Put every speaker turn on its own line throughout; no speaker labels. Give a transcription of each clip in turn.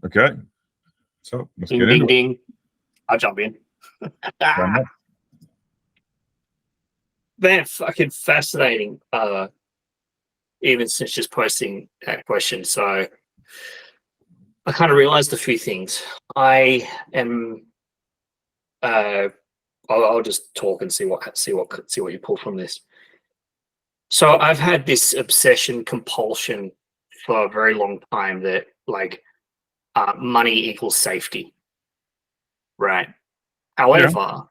Okay. So let's
Ding,
get
ding,
into it.
ding. I'll jump in.
Why not?
Man, fucking fascinating. Even since just posting that question. So I kind of realized a few things. I am I'll just talk and see what you pull from this. So I've had this obsession compulsion for a very long time that like money equals safety, right? However,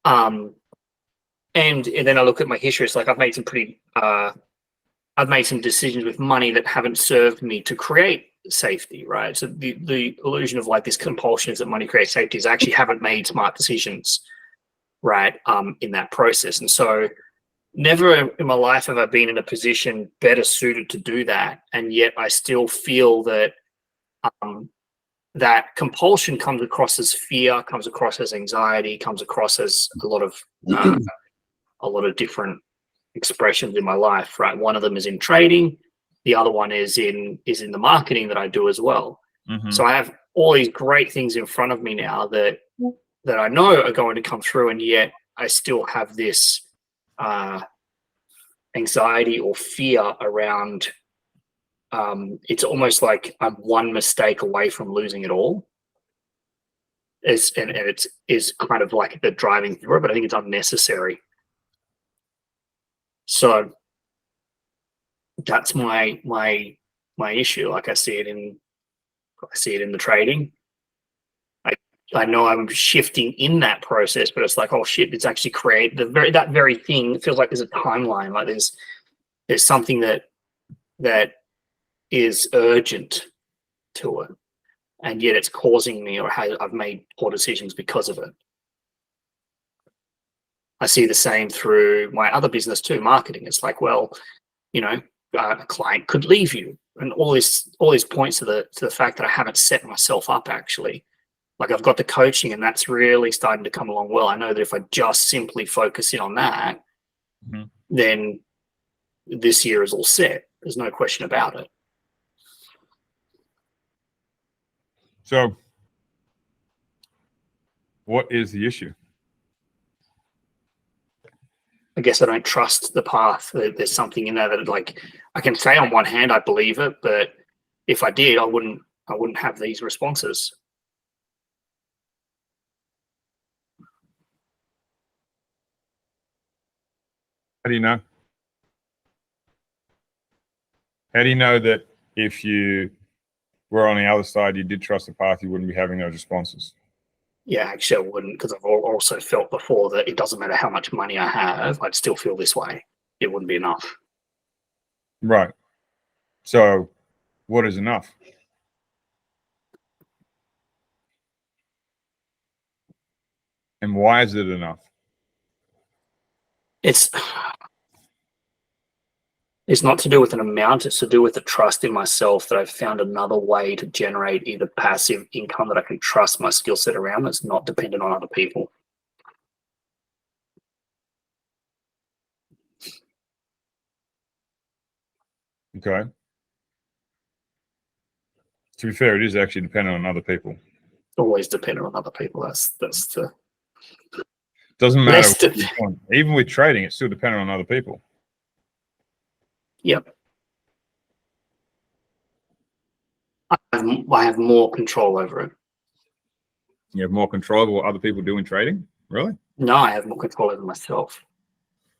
and then I look at my history. It's like I've made some decisions with money that haven't served me to create safety, right? So the illusion of like this compulsion is that money creates safety is I actually haven't made smart decisions, right? In that process, and so never in my life have I been in a position better suited to do that, and yet I still feel that that compulsion comes across as fear, comes across as anxiety, comes across as a lot of different expressions in my life, right? One of them is in trading, the other one is in the marketing that I do as well.
Mm-hmm.
So I have all these great things in front of me now that I know are going to come through, and yet I still have this anxiety or fear around it's almost like I'm one mistake away from losing it all. And it is kind of like the driving through, but I think it's unnecessary. So that's my issue. Like I see it in the trading. I know I'm shifting in that process, but it's like, oh shit, it's actually that very thing. It feels like there's a timeline. Like there's something that is urgent to it, and yet it's causing me, or I've made poor decisions because of it. I see the same through my other business too, marketing. It's like, well, a client could leave you, and all this points to the fact that I haven't set myself up actually. Like I've got the coaching, and that's really starting to come along well. I know that if I just simply focus in on that,
Mm-hmm.
then this year is all set. There's no question about it.
So what is the issue?
I guess I don't trust the path. There's something in there that, like, I can say on one hand I believe it, but if I did, I wouldn't have these responses.
How do you know? How do you know that if you were on the other side, you did trust the path, you wouldn't be having those responses?
Yeah, actually I wouldn't, because I've also felt before that it doesn't matter how much money I have, I'd still feel this way. It wouldn't be enough.
Right. So what is enough? And why is it enough?
It's not to do with an amount, it's to do with the trust in myself that I've found another way to generate either passive income that I can trust my skill set around that's not dependent on other people.
Okay. To be fair, it is actually dependent on other people.
Always dependent on other people. That's the
doesn't matter. Even with trading, it's still dependent on other people.
Yep. I have more control over it.
You have more control over what other people do in trading? Really?
No, I have more control over myself.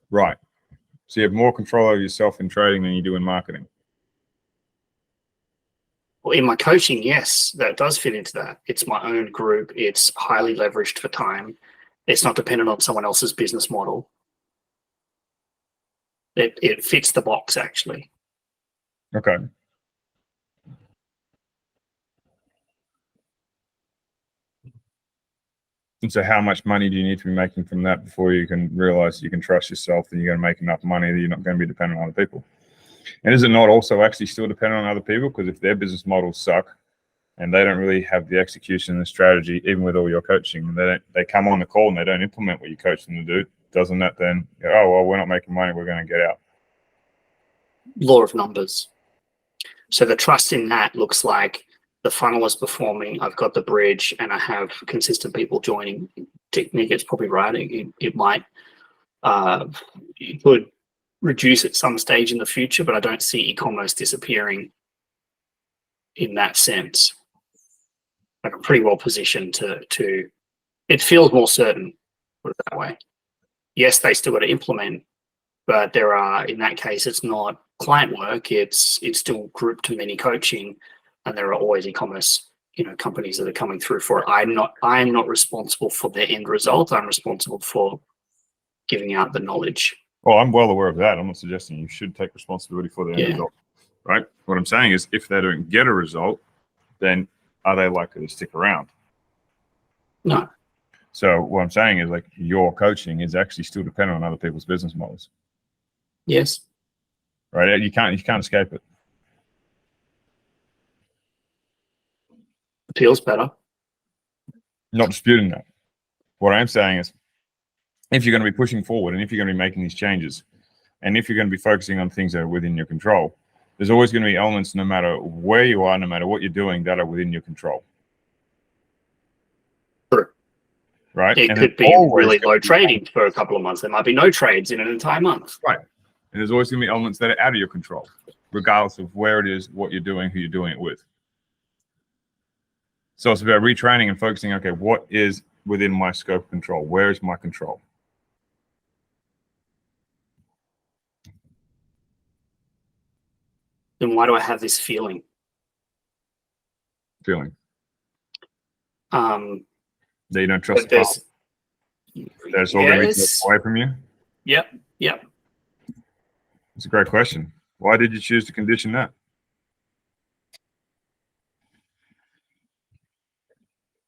Right. So you have more control over yourself in trading than you do in marketing.
Well, in my coaching, yes, that does fit into that. It's my own group. It's highly leveraged for time. It's not dependent on someone else's business model. It fits the box, actually.
Okay. And so how much money do you need to be making from that before you can realize you can trust yourself that you're going to make enough money that you're not going to be dependent on other people? And is it not also actually still dependent on other people? Because if their business models suck and they don't really have the execution and the strategy, even with all your coaching, and they come on the call and they don't implement what you coach them to do, doesn't that then go, oh, well, we're not making money, we're going to get out?
Law of numbers. So the trust in that looks like the funnel is performing, I've got the bridge, and I have consistent people joining. Technique, it's probably right. It might, it could reduce at some stage in the future, but I don't see e-commerce disappearing in that sense. Like, I'm pretty well positioned to it feels more certain, put it that way. Yes, they still got to implement, but there are, in that case, it's not client work, it's still grouped to mini coaching, and there are always e-commerce, companies that are coming through for it. I am not responsible for the end result. I'm responsible for giving out the knowledge.
Well, I'm well aware of that. I'm not suggesting you should take responsibility for the end result, right? What I'm saying is, if they don't get a result, then are they likely to stick around?
No.
So what I'm saying is, like, your coaching is actually still dependent on other people's business models.
Yes.
Right? You can't escape it.
It feels better.
Not disputing that. What I'm saying is, if you're going to be pushing forward, and if you're going to be making these changes, and if you're going to be focusing on things that are within your control, there's always going to be elements, no matter where you are, no matter what you're doing, that are within your control.
True.
Right?
It could be really low trading for a couple of months. There might be no trades in an entire month.
Right. And there's always going to be elements that are out of your control, regardless of where it is, what you're doing, who you're doing it with. So it's about retraining and focusing, okay, what is within my scope of control? Where is my control?
Then why do I have this feeling?
Feeling.
That
you don't trust the path. That's all going to be taken away from you?
Yep.
It's a great question. Why did you choose to condition that?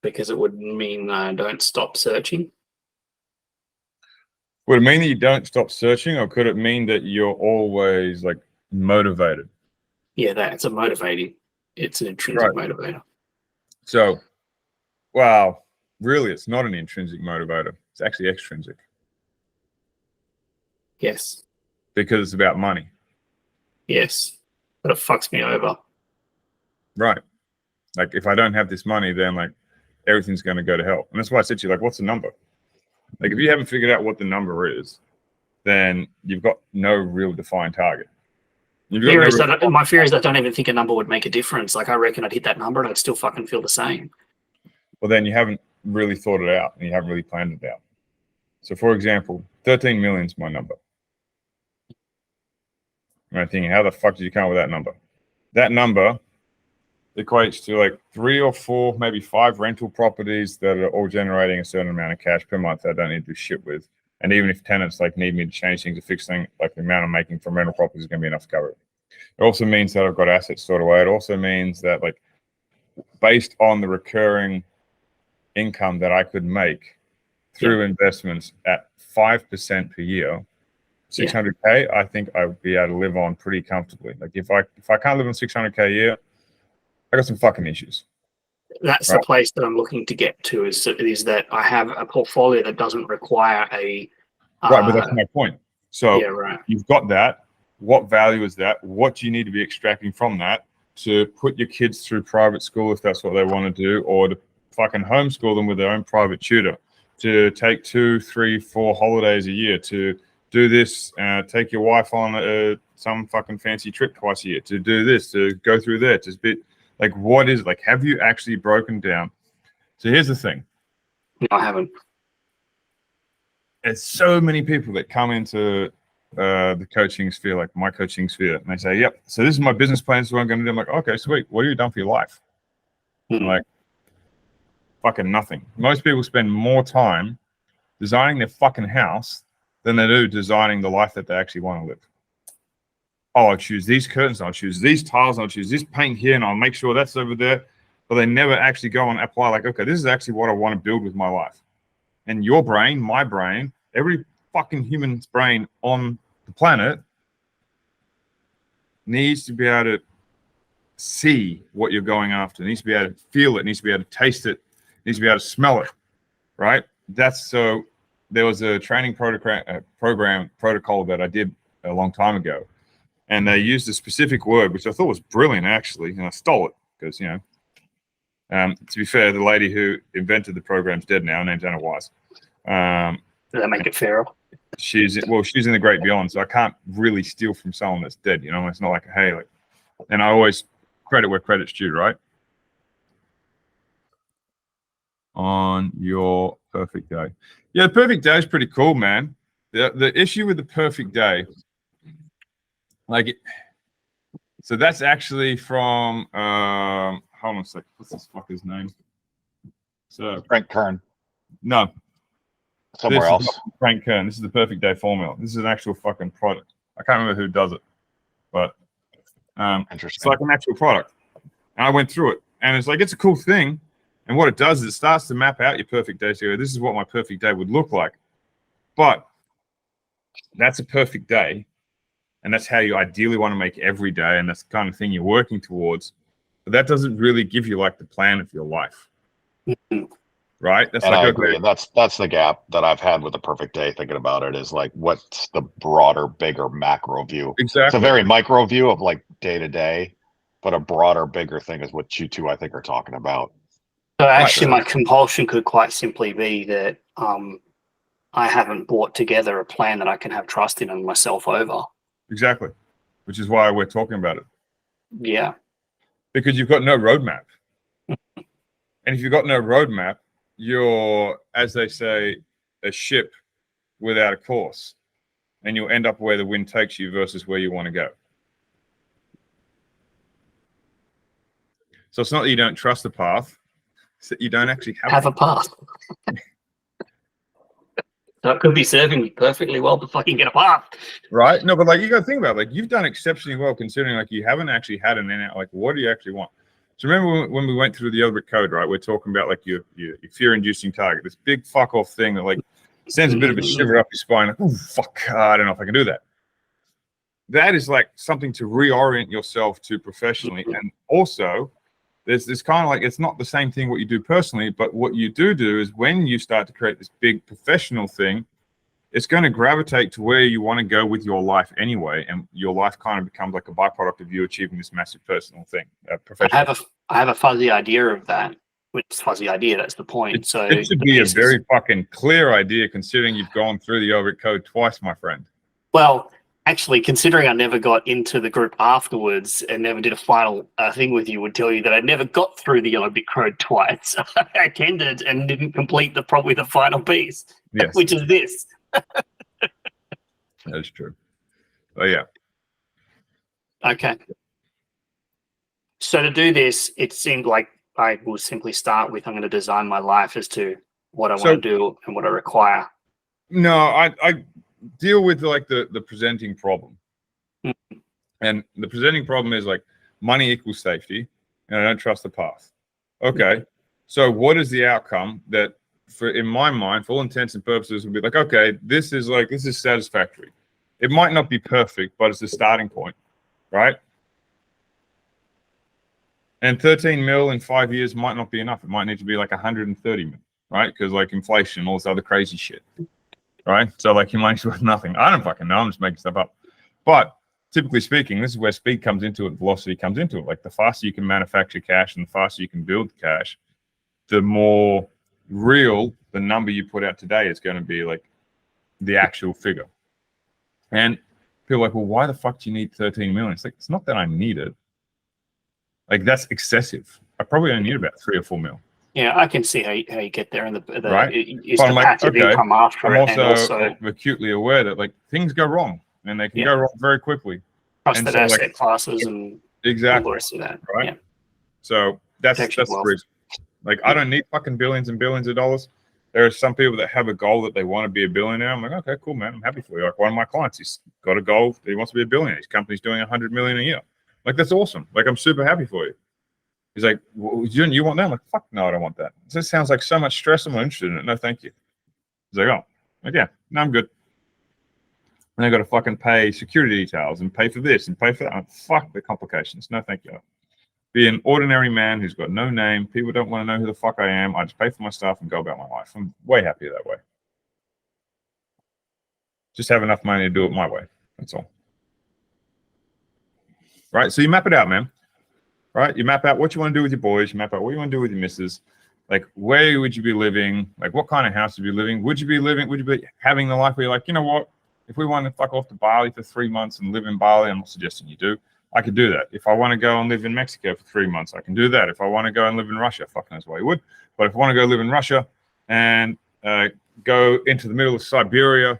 Because it would mean I don't stop searching.
Would it mean that you don't stop searching, or could it mean that you're always, like, motivated?
Yeah, that's it's an intrinsic motivator.
So, well, really, it's not an intrinsic motivator. It's actually extrinsic.
Yes.
Because it's about money.
Yes. But it fucks me over.
Right. Like, if I don't have this money, then, like, everything's going to go to hell. And that's why I said to you, like, what's the number? Like, if you haven't figured out what the number is, then you've got no real defined target.
My fear is that I don't even think a number would make a difference. Like, I reckon I'd hit that number and I'd still fucking feel the same.
Well, then you haven't really thought it out, and you haven't really planned it out. So, for example, 13 million is my number. And I'm thinking, how the fuck did you come up with that number? That number equates to, like, 3 or 4, maybe 5 rental properties that are all generating a certain amount of cash per month that I don't need to do shit with. And even if tenants, like, need me to change things or fix things, like, the amount I'm making from rental properties is going to be enough to cover it. It also means that I've got assets stored away. It also means that, like, based on the recurring income that I could make through investments at 5% per year, 600K, I think I would be able to live on pretty comfortably. Like, if I can't live on 600K a year, I got some fucking issues.
That's the place that I'm looking to get to, is that I have a portfolio that doesn't require a
right, but that's my point. So you've got that. What value is that? What do you need to be extracting from that to put your kids through private school if that's what they want to do, or to fucking homeschool them with their own private tutor, to take 2, 3, 4 holidays a year, to do this, take your wife on some fucking fancy trip twice a year, to do this, to go through there, to be like, what is, like, have you actually broken down? So here's the thing.
No, I haven't.
There's so many people that come into the coaching sphere, like my coaching sphere, and they say, yep, so this is my business plan, so what I'm going to do. I'm like, okay, sweet. What have you done for your life? Like, fucking nothing. Most people spend more time designing their fucking house than they do designing the life that they actually want to live. Oh, I'll choose these curtains, I'll choose these tiles, I'll choose this paint here, and I'll make sure that's over there. But they never actually go and apply, like, okay, this is actually what I want to build with my life. And your brain, my brain, every fucking human's brain on the planet needs to be able to see what you're going after. It needs to be able to feel it, needs to be able to taste it, needs to be able to smell it, right? That's so. There was a training protocol that I did a long time ago, and they used a specific word which I thought was brilliant, actually, and I stole it because, To be fair, the lady who invented the program's dead now. Her name's Anna Wise.
Does that make it fairer?
She's in the great beyond, so I can't really steal from someone that's dead. You know, it's not like, hey, like, and I always credit where credit's due, right? On your perfect day. Yeah, the perfect day is pretty cool, man. The issue with the perfect day, so that's actually from hold on a second. What's this fucker's name? So
Frank Kern.
No.
Somewhere else.
Frank Kern. This is the perfect day formula. This is an actual fucking product. I can't remember who does it, but
Interesting.
it's like an actual product. And I went through it, and it's like, it's a cool thing. And what it does is it starts to map out your perfect day. So this is what my perfect day would look like. But that's a perfect day. And that's how you ideally want to make every day. And that's the kind of thing you're working towards. But that doesn't really give you like the plan of your life. Right? That's
and
like,
I agree. And that's the gap that I've had with the perfect day, thinking about it, is like, what's the broader, bigger macro view?
Exactly.
It's a very micro view of like day to day, but a broader, bigger thing is what you two, I think, are talking about.
So actually, my compulsion could quite simply be that I haven't brought together a plan that I can have trust in and myself over.
Exactly. Which is why we're talking about it.
Yeah.
Because you've got no roadmap. And if you've got no roadmap, you're, as they say, a ship without a course. And you'll end up where the wind takes you versus where you want to go. So it's not that you don't trust the path, it's that you don't actually have
a path. So it could be serving me perfectly well to fucking get a path.
Right? No, but like, you got to think about it. Like, you've done exceptionally well considering like you haven't actually had an in out. Like, what do you actually want? So remember when we went through the Yellow Brick Code, right? We're talking about like your fear-inducing target, this big fuck off thing that like sends a bit of a shiver up your spine. Like, oh fuck, I don't know if I can do that. That is like something to reorient yourself to professionally, and also there's this kind of like, it's not the same thing what you do personally, but what you do is when you start to create this big professional thing, it's going to gravitate to where you want to go with your life anyway, and your life kind of becomes like a byproduct of you achieving this massive personal thing. Professional.
I have a fuzzy idea of that. It's a fuzzy idea. That's the point.
It should be a very fucking clear idea, considering you've gone through the Yellow Brick Code twice, my friend. Well,
actually, considering I never got into the group afterwards and never did a final thing with you, would tell you that I never got through the Yellow Brick Code twice. I attended and didn't complete probably the final piece,
yes,
which is this.
That's true. Oh yeah.
Okay. So to do this, it seemed like I will simply start with, I'm going to design my life as to what I want to do and what I require.
No, I deal with like the presenting problem. And the presenting problem is like money equals safety, and I don't trust the path. Okay. So what is the outcome that, for in my mind, for all intents and purposes, would be like, okay, this is satisfactory. It might not be perfect, but it's a starting point, right? And 13 mil in 5 years might not be enough. It might need to be like 130 mil, right? Because like inflation, all this other crazy shit, right? So like your money's worth nothing. I don't fucking know. I'm just making stuff up. But typically speaking, this is where speed comes into it, velocity comes into it. Like the faster you can manufacture cash and the faster you can build cash, the more real the number you put out today is going to be, like the actual figure. And people are like, well, why the fuck do you need 13 million? It's like, it's not that I need it. Like, that's excessive. I probably only need about 3 or 4 mil.
Yeah, I can see how you get there, and the
right.
It's the passive income after.
I'm also acutely aware that like things go wrong, and they can go wrong very quickly.
Trusted asset classes and
exactly
all the rest of that,
right?
Yeah.
So that's the reason. Like, I don't need fucking billions and billions of dollars. There are some people that have a goal that they want to be a billionaire. I'm like, okay, cool, man. I'm happy for you. Like one of my clients, he's got a goal that he wants to be a billionaire. His company's doing 100 million a year. Like, that's awesome. Like, I'm super happy for you. He's like, well, you want that? I'm like, fuck no, I don't want that. This sounds like so much stress. I'm not interested in it. No, thank you. He's like, oh, like, yeah, no, I'm good. And I got to fucking pay security details and pay for this and pay for that. I'm like, fuck the complications. No, thank you. Be an ordinary man who's got no name. People don't want to know who the fuck I am. I just pay for my stuff and go about my life. I'm way happier that way. Just have enough money to do it my way. That's all. Right? So you map it out, man. right? You map out what you want to do with your boys. You map out what you want to do with your missus. Like, where would you be living? Like, what kind of house would you be living? Would you be having the life where you're like, you know what? If we want to fuck off to Bali for 3 months and live in Bali, I'm not suggesting you do. I could do that. If I want to go and live in Mexico for 3 months, I can do that. If I want to go and live in Russia, fuck knows why you would. But if I want to go live in Russia and go into the middle of Siberia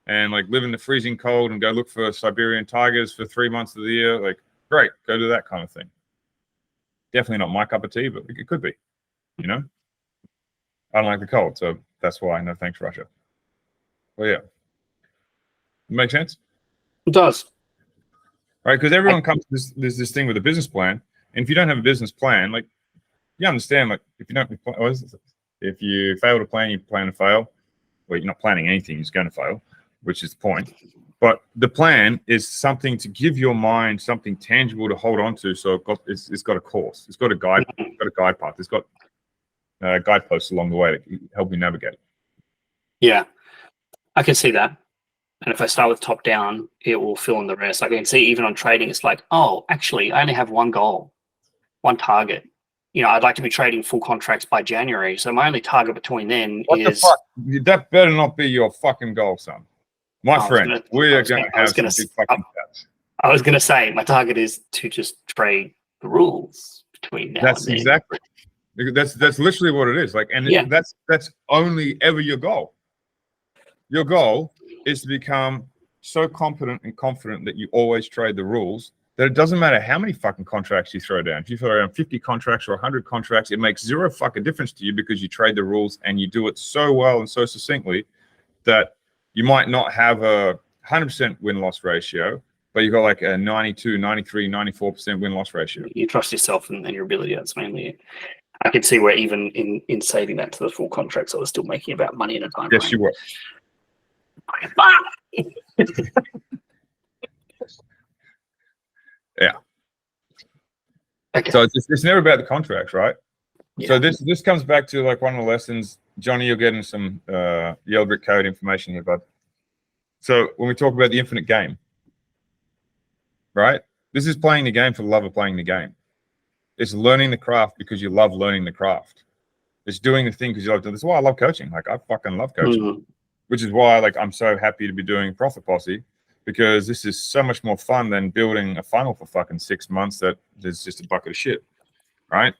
and like live in the freezing cold and go look for Siberian tigers for 3 months of the year, like, great, go do that kind of thing. Definitely not my cup of tea, but it could be, you know? I don't like the cold, so that's why no thanks, Russia. Well, yeah. Make sense?
It does.
Right? Because everyone comes to this thing with a business plan, and if you don't have a business plan, like, you understand, like, if you fail to plan, you plan to fail. Well, you're not planning anything, you're just going to fail, which is the point. But the plan is something to give your mind something tangible to hold on to. So it's got a course, it's got a guide, it's got a guide path, it's got guideposts along the way that help you navigate.
Yeah, I can see that. And if I start with top down, it will fill in the rest. I can see even on trading, it's like, oh, actually, I only have one goal, one target. You know, I'd like to be trading full contracts by January. So my only target between then
What
is...
the fuck? That better not be your fucking goal, son. My friend, we are going to have some big fucking cats.
I was going to say, my target is to just trade the rules between now and then.
That's exactly. That's literally what it is. Like, and
Yeah.
that's only ever your goal. Your goal is to become so competent and confident that you always trade the rules that it doesn't matter how many fucking contracts you throw down. If you throw down 50 contracts or 100 contracts, it makes zero fucking difference to you because you trade the rules and you do it so well and so succinctly that you might not have a 100% win-loss ratio, but you got like a 92, 93, 94% win-loss ratio.
You trust yourself and your ability. That's mainly it. I could see where even in saving that to the full contracts, I was still making about money in a time
Yes,
frame.
you were. Yeah.
Okay.
So it's never about the contracts, right?
Yeah.
So this comes back to like one of the lessons. Johnny, you're getting some Yellow Brick Code information here, bud. So when we talk about the infinite game, right? This is playing the game for the love of playing the game. It's learning the craft because you love learning the craft. It's doing the thing because you love doing. That's why I love coaching. Like, I fucking love coaching, which is why like I'm so happy to be doing Profit Posse, because this is so much more fun than building a funnel for fucking 6 months that there's just a bucket of shit, right?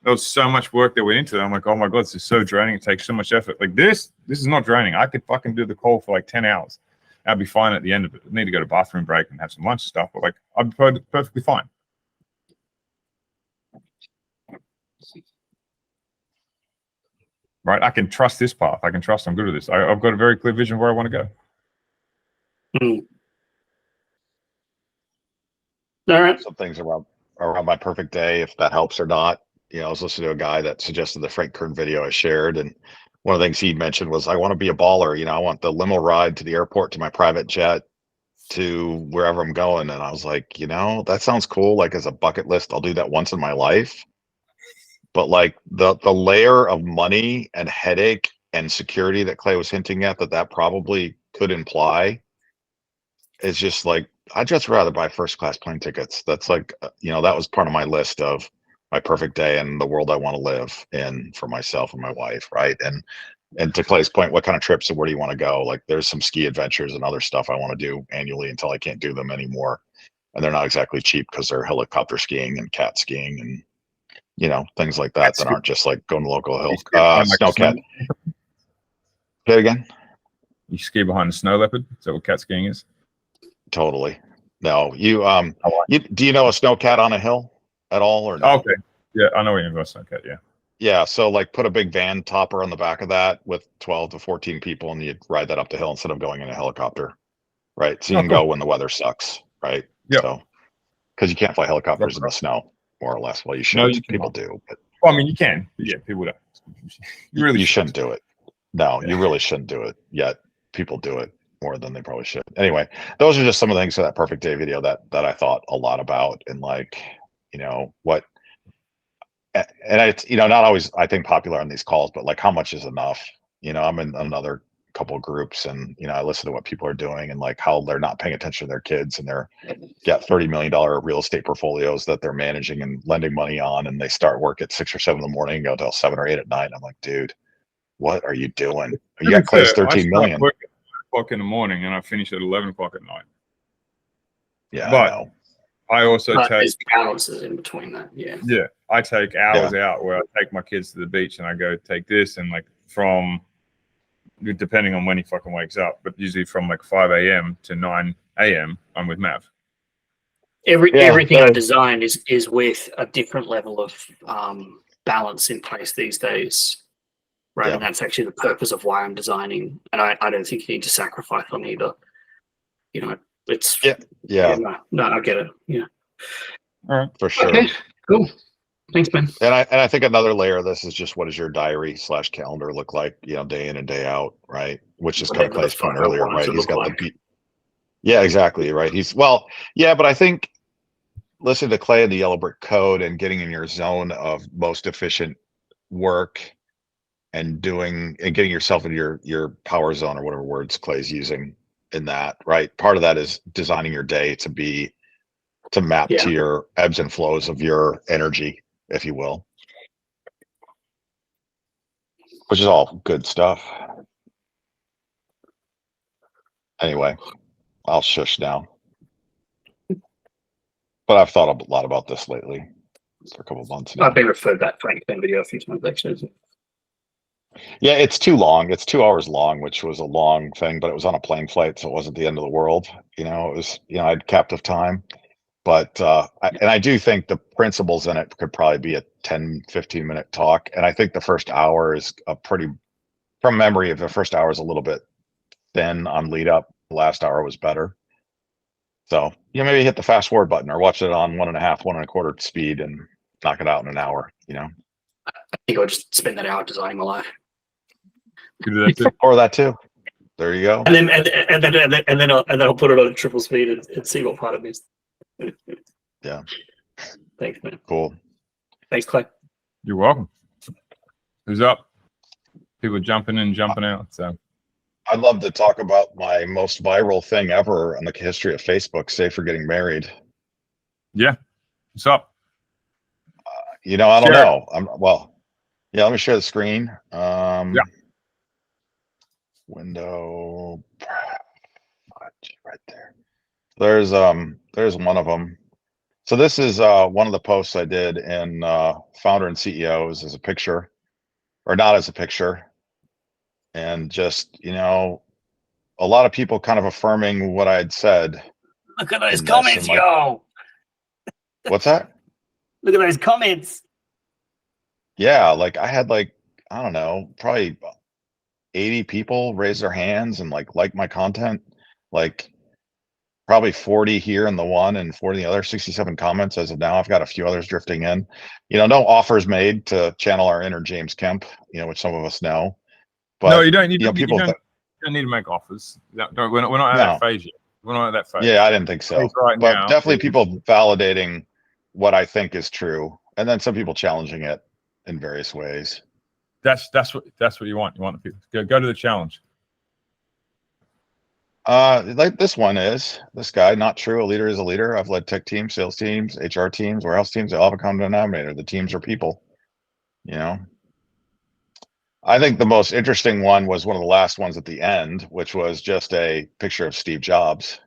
There was so much work that went into it. I'm like, oh my God, this is so draining. It takes so much effort. Like this is not draining. I could fucking do the call for like 10 hours. I'd be fine at the end of it. I need to go to bathroom break and have some lunch and stuff, but like I'd be perfectly fine. Right? I can trust this path. I can trust I'm good at this. I've got a very clear vision of where I want to go.
All right.
Some things around my perfect day, if that helps or not. You know, I was listening to a guy that suggested the Frank Kern video I shared, and one of the things he mentioned was, I want to be a baller. You know, I want the limo ride to the airport, to my private jet, to wherever I'm going. And I was like, you know, that sounds cool. Like, as a bucket list, I'll do that once in my life. But like the layer of money and headache and security that Clay was hinting at, that probably could imply, is just like, I'd just rather buy first class plane tickets. That's like, you know, that was part of my list of my perfect day and the world I want to live in for myself and my wife, right? And to Clay's point, what kind of trips and where do you want to go? Like, there's some ski adventures and other stuff I want to do annually until I can't do them anymore. And they're not exactly cheap because they're helicopter skiing and cat skiing and, you know, things like that that aren't just like going to local hill. Snowcat. Say it again.
You ski behind a snow leopard? Is that what cat skiing is?
Totally. No, do you know a snowcat on a hill at all, or no?
Okay. Yeah, I know what you mean by snowcat. Yeah.
Yeah. So like, put a big van topper on the back of that with 12 to 14 people, and you ride that up the hill instead of going in a helicopter, right? So you can go when the weather sucks, right?
Yeah.
So, because you can't fly helicopters in the snow, more or less. Well, you should.
No, you
people do. But
well, I mean, you can. But yeah, people don't.
You shouldn't do it. No, you really shouldn't do it. Yet people do it more than they probably should. Anyway, those are just some of the things for that perfect day video that I thought a lot about, and like, you know, what, and it's, you know, not always, I think, popular on these calls, but like, how much is enough? You know, I'm in another couple of groups, and I listen to what people are doing and like how they're not paying attention to their kids, and they're got $30 million real estate portfolios that they're managing and lending money on, and they start work at 6 or 7 in the morning and go till 7 or 8 at night. I'm like, dude, what are you doing? You got Clay's 13 million.
I start work at 9 o'clock in the morning and I finish at 11 o'clock at night.
Yeah,
but
I know.
I also take
there's balances in between that. Yeah.
I take hours out where I take my kids to the beach and I go take this, and like from, depending on when he fucking wakes up, but usually from like 5 a.m. to 9 a.m. I'm with Mav.
Everything I've designed is with a different level of balance in place these days, right?
Yeah.
And that's actually the purpose of why I'm designing. And I don't think you need to sacrifice on either. It's no, I get it. Yeah,
All right,
for sure.
Okay, cool. Thanks, Ben.
And I think another layer of this is just, what does your diary / calendar look like, day in and day out, right? Which is kind of Clay's point earlier, right? He's got the yeah, exactly, right. But I think listening to Clay and the Yellow Brick Code and getting in your zone of most efficient work and getting yourself into your power zone, or whatever words Clay's using in that, right? Part of that is designing your day to map to your ebbs and flows of your energy, if you will, which is all good stuff. Anyway, I'll shush now. But I've thought a lot about this lately for a couple of months now.
I've been referred that Frank Ben video a few times, actually.
Yeah, it's too long. It's 2 hours long, which was a long thing, but it was on a plane flight, so it wasn't the end of the world. It was, I had captive time. But I do think the principles in it could probably be a 10-15 minute talk. And I think the first hour is from memory, the first hour is a little bit thin on lead up. The last hour was better. So maybe hit the fast forward button or watch it on 1.5, 1.25 speed and knock it out in an hour.
I think I'll just spend that hour designing my life.
You do that too.
Or that too. There you go.
And then I'll put it on triple speed and see what part of it is.
Yeah.
Thanks, man.
Cool.
Thanks, Clay.
You're welcome. Who's up? People jumping in, jumping out. So
I'd love to talk about my most viral thing ever in the history of Facebook, Save for Getting Married.
yeah, what's up?
I don't know. Let me share the screen. Window right there. There's one of them. So this is one of the posts I did in Founder and CEOs as a picture, or not as a picture. And just, a lot of people kind of affirming what I had said.
Look at those comments, yo.
What's that?
Look at those comments.
Yeah, like I had I don't know, probably 80 people raise their hands and like my content. Like probably 40 here in the one and 40 in the other, 67 comments as of now. I've got a few others drifting in. No offers made to channel our inner James Kemp, which some of us know. But
no, you don't need to.
people
you don't need to make offers. We're not at that phase yet. We're not at that phase.
Yeah, I didn't think so.
Right
but
now,
definitely people validating what I think is true, and then some people challenging it in various ways. That's
what you want. You want the people go to the challenge.
Like this one is this guy, not true. A leader is a leader. I've led tech teams, sales teams, HR teams, warehouse teams. They all have a common denominator. The teams are people. I think the most interesting one was one of the last ones at the end, which was just a picture of Steve Jobs,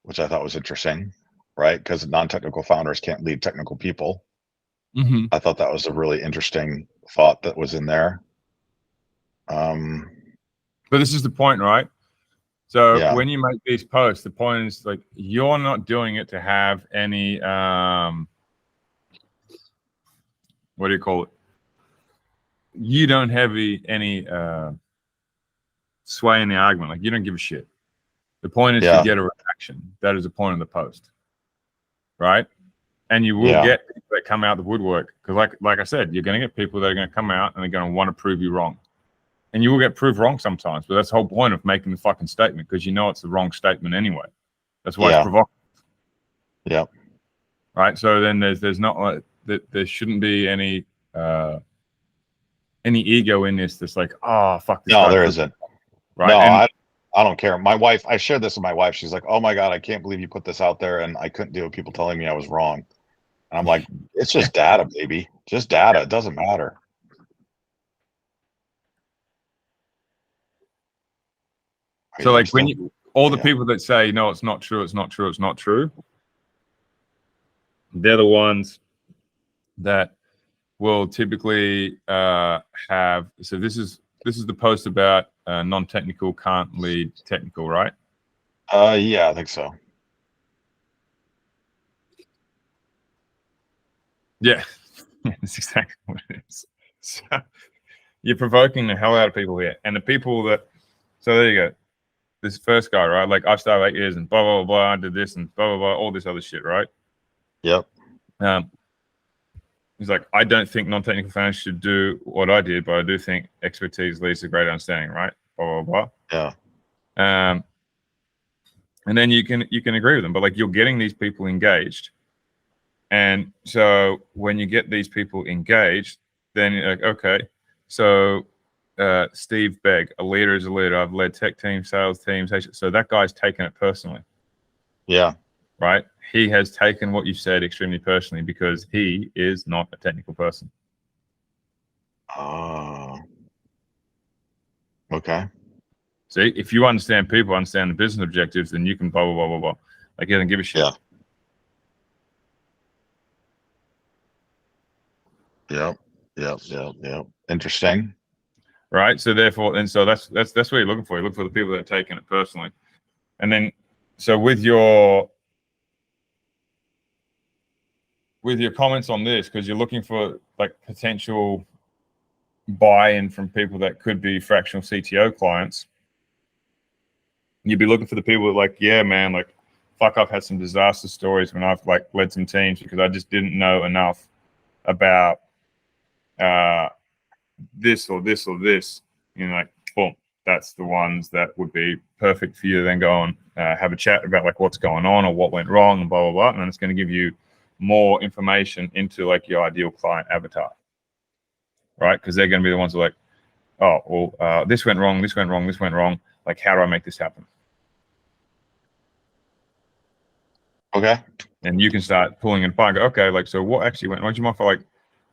which I thought was interesting, right? Because non-technical founders can't lead technical people.
Mm-hmm.
I thought that was a really interesting thought that was in there.
But this is the point, right? So when you make these posts, the point is you're not doing it to have any what do you call it? You don't have any sway in the argument. You don't give a shit. The point is to get a reaction. That is the point of the post, right? And you will get people that come out the woodwork because, like I said, you're going to get people that are going to come out and they're going to want to prove you wrong, and you will get proved wrong sometimes. But that's the whole point of making the fucking statement because it's the wrong statement anyway. That's why it's provocative. Yeah. Right. So then there's not there shouldn't be any ego in this. That's like, oh fuck.
No, there isn't.
right?
No,
And
I don't care. My wife, I shared this with my wife. She's like, "Oh my God, I can't believe you put this out there," and I couldn't deal with people telling me I was wrong. And I'm like, "It's just data, baby. Just data. It doesn't matter." Are
so
you
like
still?
when you all the
Yeah.
people that say no, it's not true, it's not true, it's not true, they're the ones that will typically have. So this is the post about non-technical can't lead technical, right?
Yeah, I think so.
Yeah, that's exactly what it is. So you're provoking the hell out of people here, and the people that. So there you go. This first guy, right? Like I've started 8 years and blah blah blah. I did this and blah blah blah. All this other shit, right?
Yep.
He's like, I don't think non-technical fans should do what I did, but I do think expertise leads to great understanding, right? Blah blah
Yeah.
blah. And then you can agree with them, but like you're getting these people engaged, and so when you get these people engaged, then you're like, okay, so Steve Begg, a leader is a leader. I've led tech teams, sales teams, so that guy's taken it personally.
Yeah.
Right? He has taken what you said extremely personally because he is not a technical person.
Oh. Okay.
See, if you understand people, understand the business objectives, then you can blah blah blah blah blah. Like he doesn't give a shit.
Yeah. Yep. Yep. Yep. Yep. Interesting.
Right? So therefore, and so that's what you're looking for. You look for the people that are taking it personally, and then so with your comments on this, because you're looking for like potential buy-in from people that could be fractional CTO clients, you'd be looking for the people that like, yeah, man, like, fuck, I've had some disaster stories when I've like led some teams because I just didn't know enough about this or this or this. You know, like, boom, that's the ones that would be perfect for you to then go and have a chat about like what's going on or what went wrong and blah blah blah, and then it's going to give you more information into like your ideal client avatar, right? Because they're going to be the ones that are like, oh, well, this went wrong, this went wrong, this went wrong. Like, how do I make this happen?
Okay.
And you can start pulling and find, okay, like, so what actually went? Why don't you mind if I like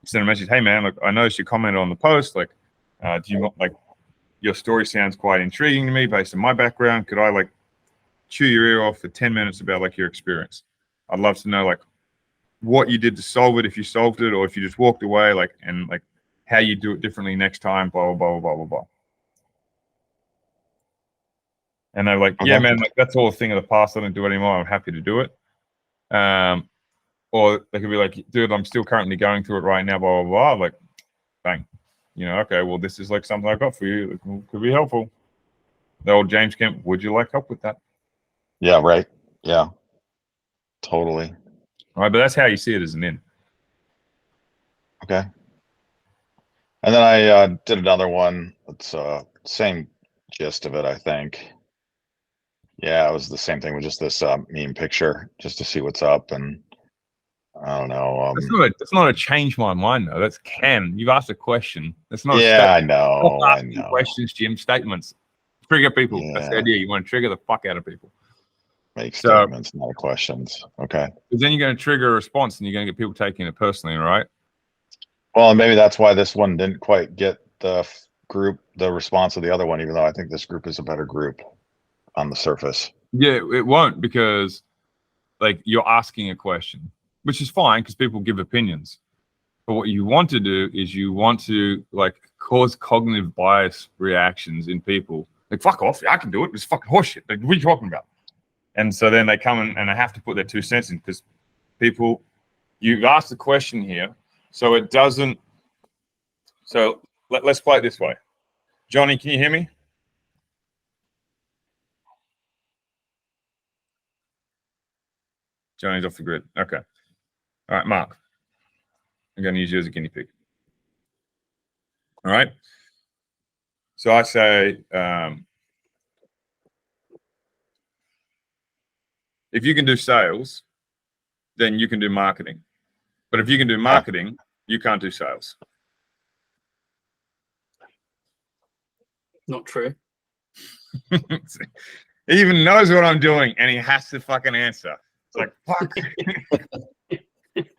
send a message? Hey, man, look, I noticed you commented on the post. Like, do you want like your story sounds quite intriguing to me based on my background? Could I like chew your ear off for 10 minutes about like your experience? I'd love to know like what you did to solve it, if you solved it, or if you just walked away, like, and like how you do it differently next time, blah, blah, blah, blah, blah, blah. And they're like, yeah,
Okay.
man, like, that's all a thing of the past. I don't do it anymore. I'm happy to do it. Or they could be like, dude, I'm still currently going through it right now, blah, blah, blah. Like, bang. You know, okay, well, this is like something I got for you. It could be helpful. The old James Kemp, would you like help with that?
Yeah. Right. Yeah. Totally.
All right, but that's how you see it as an in.
Okay. And then I did another one. It's same gist of it, I think. Yeah, it was the same thing with just this meme picture, just to see what's up. And I don't know.
That's not a change my mind though. That's can. You've asked a question. That's not.
Yeah, I
Stop
know. I
asking
know.
questions, Jim. Statements. Trigger people. That's the
Yeah.
idea. You want to trigger the fuck out of people.
Make
So,
statements, not questions. Okay.
because then you're going to trigger a response, and you're going to get people taking it personally, right?
Well, and maybe that's why this one didn't quite get the group, the response of the other one, even though I think this group is a better group on the surface.
Yeah, it won't because like you're asking a question, which is fine because people give opinions. But what you want to do is you want to like cause cognitive bias reactions in people. Like, fuck off, I can do it. It's fucking horseshit. Like, what are you talking about? And so then they come in and they have to put their 2 cents in because people, you've asked the question here, so it doesn't. So let's play it this way. Johnny, can you hear me? Johnny's off the grid. Okay. All right, Mark. I'm going to use you as a guinea pig. All right. So I say, if you can do sales, then you can do marketing. But if you can do marketing, you can't do sales.
Not true.
He even knows what I'm doing, and he has to fucking answer. It's like, fuck.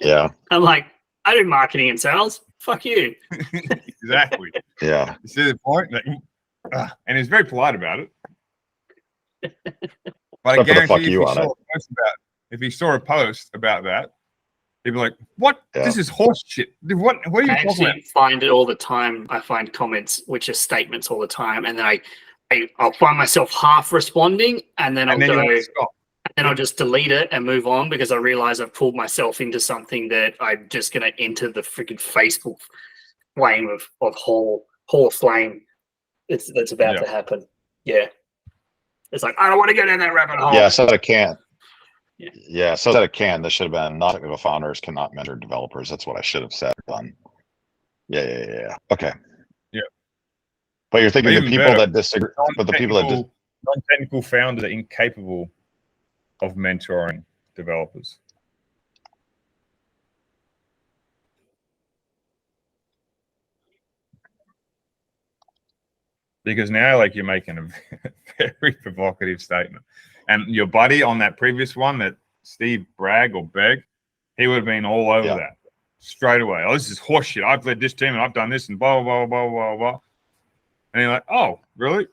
Yeah.
I'm like, I do marketing and sales. Fuck you.
Exactly.
Yeah.
You see the point? Like, and he's very polite about it. But I
Except for the
guarantee
fuck
if
you
he
on
saw
it.
a post about, if he saw a post about that, he'd be like, "What?
Yeah.
This is horse shit. What are you
I
talking about?"
actually find it all the time. I find comments which are statements all the time, and then I'll find myself half responding, and then I'll
And then
go,
you want to stop.
and I'll just delete it and move on because I realize I've pulled myself into something that I'm just going to enter the freaking Facebook flame of hall of flame. That's about
Yeah.
to happen. Yeah, it's like I don't want to go down that rabbit hole.
Yeah. So that it can't.
Yeah.
Yeah. So that it can. This should have been non-technical founders cannot mentor developers. That's what I should have said. Done. Yeah. Okay.
Yeah.
But you're thinking the
Even
people
better,
that disagree, but the people that
non-technical founders are incapable of mentoring developers. Because now, like, you're making a very provocative statement. And your buddy on that previous one, that Steve Bragg or Begg, he would have been all over that straight away. Oh, this is horseshit. I've led this team and I've done this and blah, blah, blah, blah, blah. And you're like, oh, really?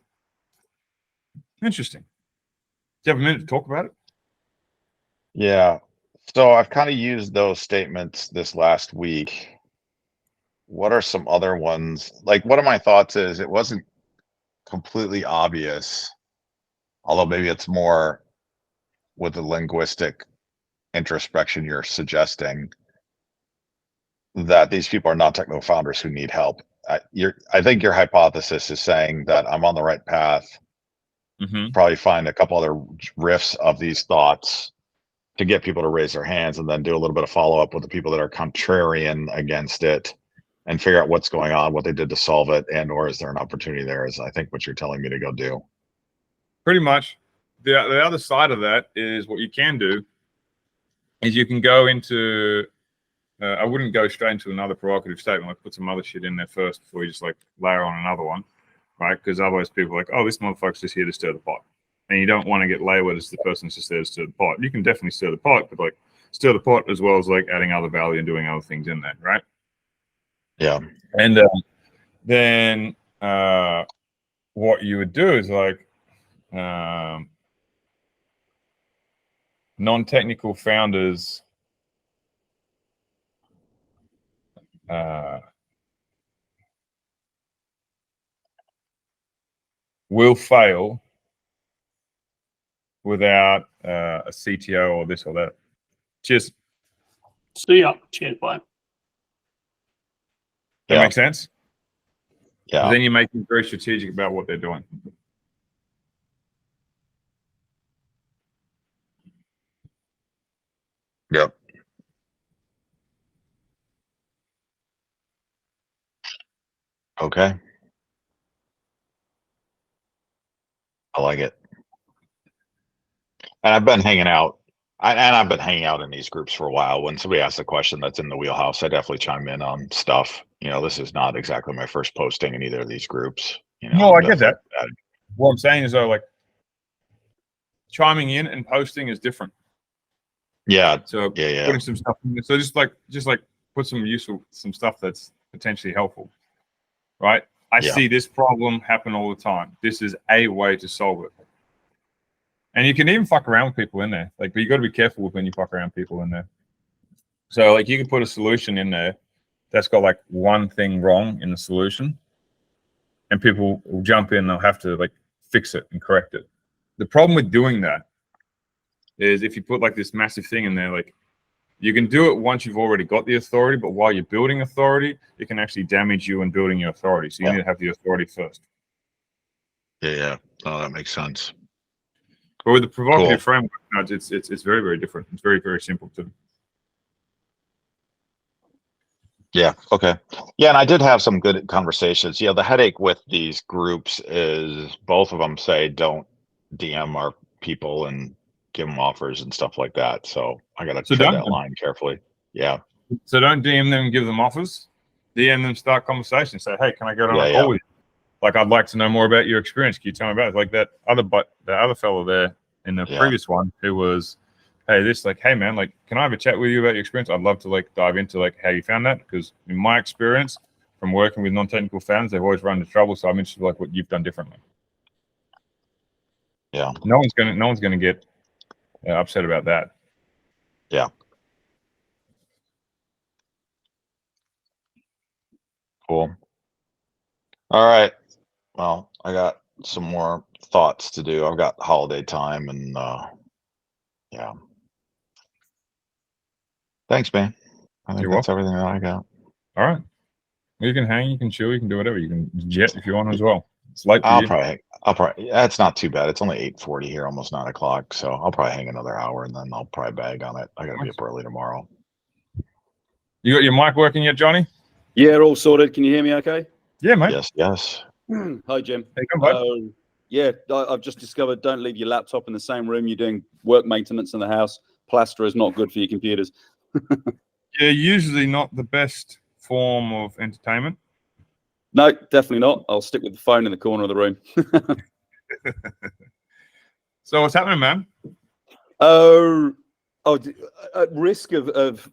Interesting. Do you have a minute to talk about it?
Yeah. So I've kind of used those statements this last week. What are some other ones? Like, one of my thoughts is it wasn't completely obvious, although maybe it's more with the linguistic introspection you're suggesting, that these people are not technical founders who need help. I think your hypothesis is saying that I'm on the right path.
Mm-hmm.
Probably find a couple other riffs of these thoughts to get people to raise their hands, and then do a little bit of follow up with the people that are contrarian against it, and figure out what's going on, what they did to solve it, and or is there an opportunity there, is I think what you're telling me to go do.
Pretty much. The other side of that is what you can do is you can go into, I wouldn't go straight into another provocative statement, like put some other shit in there first before you just like layer on another one, right? Because otherwise people are like, oh, this motherfucker's just here to stir the pot. And you don't want to get labeled as the person that's just there to stir the pot. You can definitely stir the pot, but like stir the pot as well as like adding other value and doing other things in there, right?
Yeah.
And then what you would do is like non-technical founders will fail without a CTO or this or that. Cheers.
See ya. Cheers. Bye.
That makes sense?
Yeah.
Then you're making very strategic about what they're doing.
Yep. Okay. I like it. And I've been hanging out. I've been hanging out in these groups for a while. When somebody asks a question that's in the wheelhouse, I definitely chime in on stuff. You know, this is not exactly my first posting in either of these groups. You know,
No, I get that. What I'm saying is though, like chiming in and posting is different.
Yeah.
So putting some stuff in there. So just like put some stuff that's potentially helpful. Right? I see this problem happen all the time. This is a way to solve it. And you can even fuck around with people in there. Like, but you got to be careful with when you fuck around people in there. So like you can put a solution in there that's got like one thing wrong in the solution, and people will jump in and they'll have to like fix it and correct it. The problem with doing that is if you put like this massive thing in there, like you can do it once you've already got the authority, but while you're building authority, it can actually damage you in building your authority. So you need to have the authority first.
Yeah. Oh, that makes sense.
But with the provocative framework, no, it's very, very different. It's very, very simple too.
Yeah. Okay. Yeah. And I did have some good conversations. Yeah. The headache with these groups is both of them say don't DM our people and give them offers and stuff like that. So I got to tread that line carefully. Yeah.
So don't DM them and give them offers. DM them, start conversations. Say, hey, can I get on a call with you? like, I'd like to know more about your experience. Can you tell me about it? Like the other fellow there in the previous one who was, hey man, like, can I have a chat with you about your experience? I'd love to like dive into like how you found that, because in my experience from working with non-technical founders, they've always run into trouble. So I'm interested in like what you've done differently.
Yeah.
No one's gonna get upset about that.
Yeah. Cool. All right. Well, I got some more thoughts to do. I've got holiday time and yeah. Thanks, man. I think
You're
that's
welcome.
everything that I got.
All right. Well, you can hang, you can chill, you can do whatever. You can jet if you want as well. It's late for
I'll
you.
probably, yeah, it's not too bad. It's only 8:40 here, almost 9 o'clock. So I'll probably hang another hour and then I'll probably bag on it. I got to be up early tomorrow.
You got your mic working yet, Johnny?
Yeah, all sorted. Can you hear me okay?
Yeah, mate.
Yes.
Hi, Jim.
Hey, come on.
Yeah, I've just discovered don't leave your laptop in the same room you're doing work maintenance in the house. Plaster is not good for your computers.
Yeah, usually not the best form of entertainment.
No, definitely not. I'll stick with the phone in the corner of the room.
So what's happening, man?
At risk of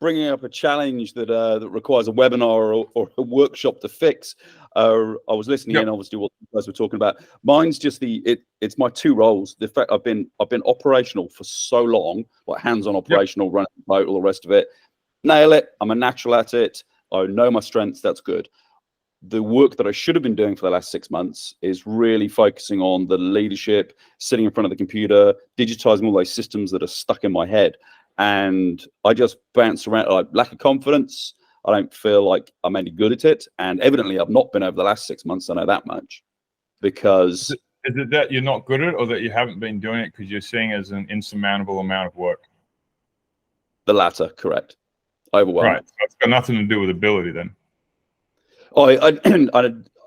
bringing up a challenge that that requires a webinar or a workshop to fix. I was listening in, obviously, what you guys were talking about. Mine's just it's my two roles. The fact I've been operational for so long, like hands-on operational, running the boat, all the rest of it. Nail it. I'm a natural at it. I know my strengths. That's good. The work that I should have been doing for the last 6 months is really focusing on the leadership, sitting in front of the computer, digitizing all those systems that are stuck in my head. And I just bounce around, like lack of confidence. I don't feel like I'm any good at it. And evidently I've not been over the last 6 months. I know that much, because
Is it that you're not good at it, or that you haven't been doing it because you're seeing it as an insurmountable amount of work?
the latter, correct. Overwhelming.
Right. So it's got nothing to do with ability then.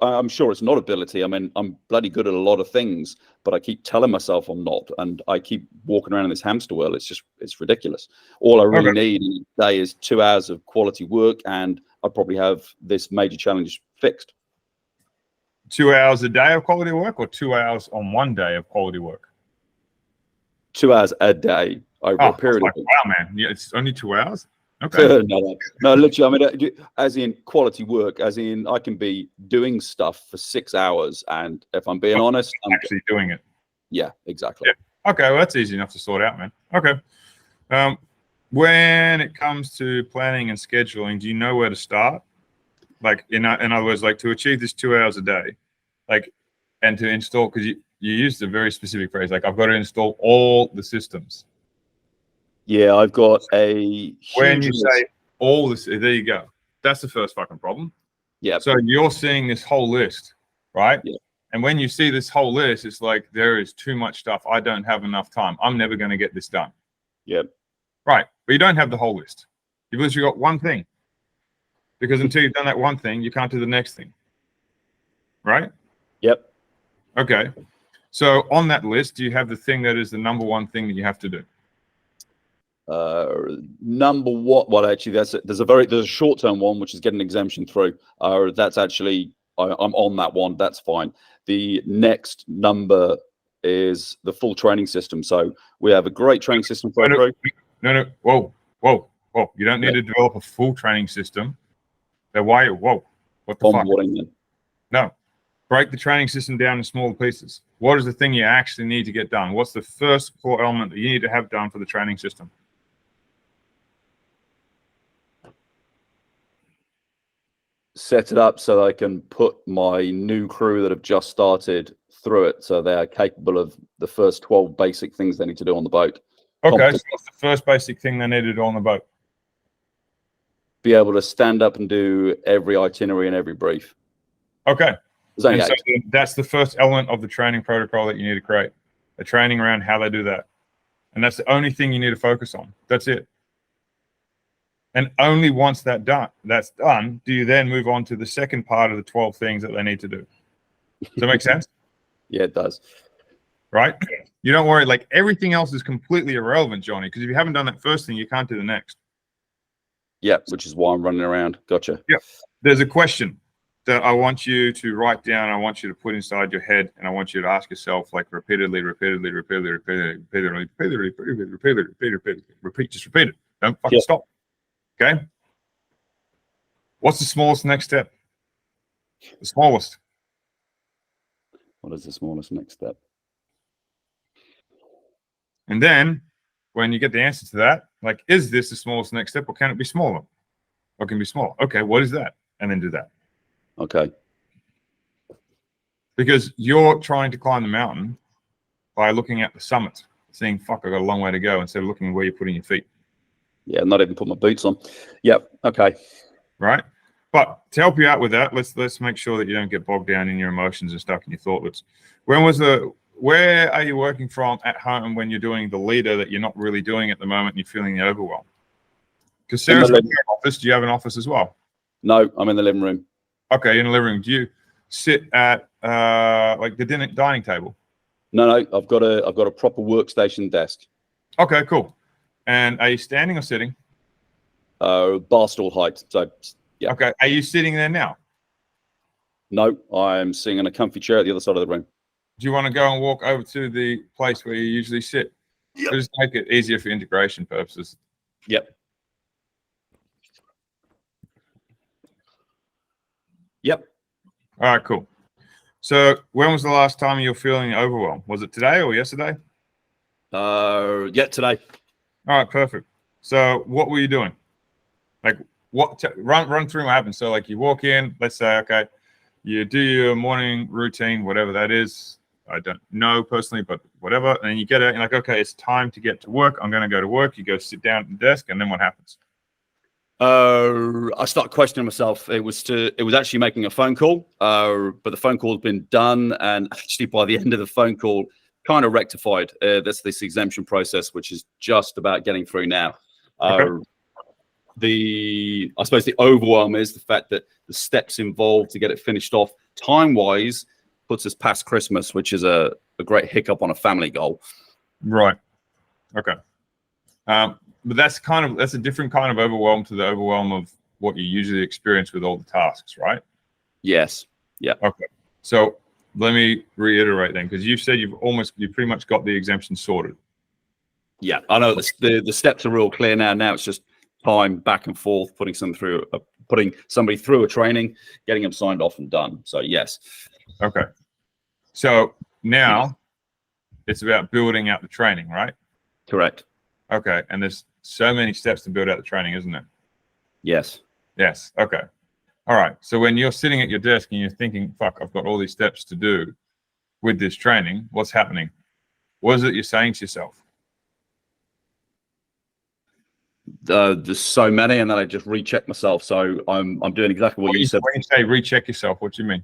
I'm sure it's not ability. I mean, I'm bloody good at a lot of things, but I keep telling myself I'm not, and I keep walking around in this hamster wheel. It's ridiculous. All I really need in a day is 2 hours of quality work, and I probably have this major challenge fixed.
2 hours a day of quality work, or 2 hours on one day of quality work?
2 hours a day over a period of
wow, man. Yeah, it's only 2 hours? Okay.
No, literally, I mean, as in quality work, as in I can be doing stuff for 6 hours, and if I'm being honest, I'm
actually doing it.
Yeah, exactly.
Yeah. Okay, well, that's easy enough to sort out, man. Okay. When it comes to planning and scheduling, do you know where to start? Like, in other words, like, to achieve this 2 hours a day, like, and to install, because you used a very specific phrase, like, I've got to install all the systems.
Yeah, I've got a
when you say all this, there you go. That's the first fucking problem.
Yeah.
So you're seeing this whole list, right?
Yeah.
And when you see this whole list, it's like, there is too much stuff. I don't have enough time. I'm never going to get this done.
Yep.
Right. But you don't have the whole list. You've literally got one thing. Because until you've done that one thing, you can't do the next thing. Right?
Yep.
Okay. So on that list, do you have the thing that is the number one thing that you have to do?
Number one, well, actually, there's a short-term one, which is get an exemption through. That's actually, I'm on that one. That's fine. The next number is the full training system. So we have a great training system for
No. Whoa. You don't need to develop a full training system. Then why? Whoa. What the fuck? No. Break the training system down in smaller pieces. What is the thing you actually need to get done? What's the first core element that you need to have done for the training system?
Set it up so I can put my new crew that have just started through it, so they are capable of the first 12 basic things they need to do on the boat.
Okay, so what's the first basic thing they need to do on the boat?
Be able to stand up and do every itinerary and every brief.
Okay.
So
that's the first element of the training protocol that you need to create. A training around how they do that. And that's the only thing you need to focus on. That's it. And only once that's done, do you then move on to the second part of the 12 things that they need to do. Does that make sense?
Yeah, it does.
Right? You don't worry. Like, everything else is completely irrelevant, Johnny, because if you haven't done that first thing, you can't do the next.
Yeah, which is why I'm running around. Gotcha.
Yeah. There's a question. that I want you to write down, I want you to put inside your head, and I want you to ask yourself like repeatedly, just repeat it. Don't fucking stop. Okay. What's the smallest next step? The smallest.
What is the smallest next step?
And then when you get the answer to that, like, is this the smallest next step, or can it be smaller? Or can it be smaller? Okay, what is that? And then do that.
Okay.
Because you're trying to climb the mountain by looking at the summit, saying, fuck, I got a long way to go, instead of looking where you're putting your feet.
Yeah, not even put my boots on. Yep. Okay.
Right. But to help you out with that, let's make sure that you don't get bogged down in your emotions and stuck in your thoughtlets. Where are you working from at home when you're doing the leader that you're not really doing at the moment and you're feeling the overwhelm? Because Sarah's in your office. Do you have an office as well?
No, I'm in the living room.
Okay, in the living room. Do you sit at like the dining table?
No, I've got a proper workstation desk.
Okay, cool. And are you standing or sitting?
Bar stool height. So yeah.
Okay. Are you sitting there now?
No, I'm sitting in a comfy chair at the other side of the room.
Do you want to go and walk over to the place where you usually sit?
Yep.
Just make it easier for integration purposes.
Yep. Yep.
All right, cool. So when was the last time you were feeling overwhelmed? Was it today or yesterday?
Yeah, today.
All right, perfect. So what were you doing? Like run through what happened. So like you walk in, let's say, okay, you do your morning routine, whatever that is. I don't know personally, but whatever. And then you get out and you're like, okay, it's time to get to work. I'm going to go to work. You go sit down at the desk, and then what happens?
I start questioning myself. It was actually making a phone call, but the phone call has been done, and actually by the end of the phone call, kind of rectified. That's this exemption process, which is just about getting through now.
Okay.
I suppose the overwhelm is the fact that the steps involved to get it finished off time-wise puts us past Christmas, which is a great hiccup on a family goal.
Right. Okay. But that's a different kind of overwhelm to the overwhelm of what you usually experience with all the tasks, right?
Yes. Yeah.
Okay. So let me reiterate then, because you said you've pretty much got the exemption sorted.
Yeah, I know the steps are real clear now. Now it's just time back and forth, putting somebody through a training, getting them signed off and done. So yes.
Okay. So now it's about building out the training, right?
Correct.
Okay. And there's so many steps to build out the training, isn't there?
Yes.
Yes. Okay. All right. So when you're sitting at your desk and you're thinking, fuck, I've got all these steps to do with this training, what's happening? What is it you're saying to yourself?
There's so many, and then I just recheck myself. So I'm doing exactly what you said.
When you say recheck yourself, what do you mean?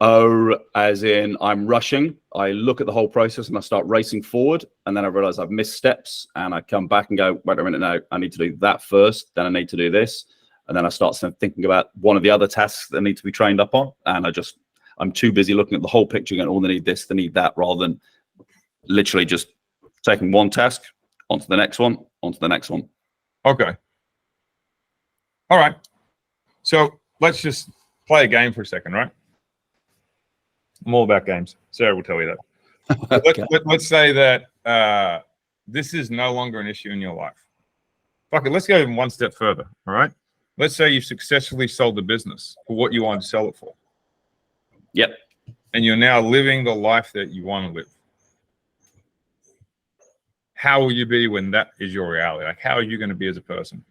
Oh, as in I'm rushing. I look at the whole process and I start racing forward, and then I realize I've missed steps, and I come back and go, wait a minute, no, I need to do that first, then I need to do this, and then I start thinking about one of the other tasks that need to be trained up on, and I'm too busy looking at the whole picture going, oh, they need this, they need that, rather than literally just taking one task onto the next one, onto the next one.
Okay. All right. So let's just play a game for a second, right? I'm all about games. Sarah will tell you that.
Okay.
Let's say that this is no longer an issue in your life. Fuck it. Let's go even one step further. All right. Let's say you've successfully sold the business for what you wanted to sell it for.
Yep.
And you're now living the life that you want to live. How will you be when that is your reality? Like, how are you going to be as a person?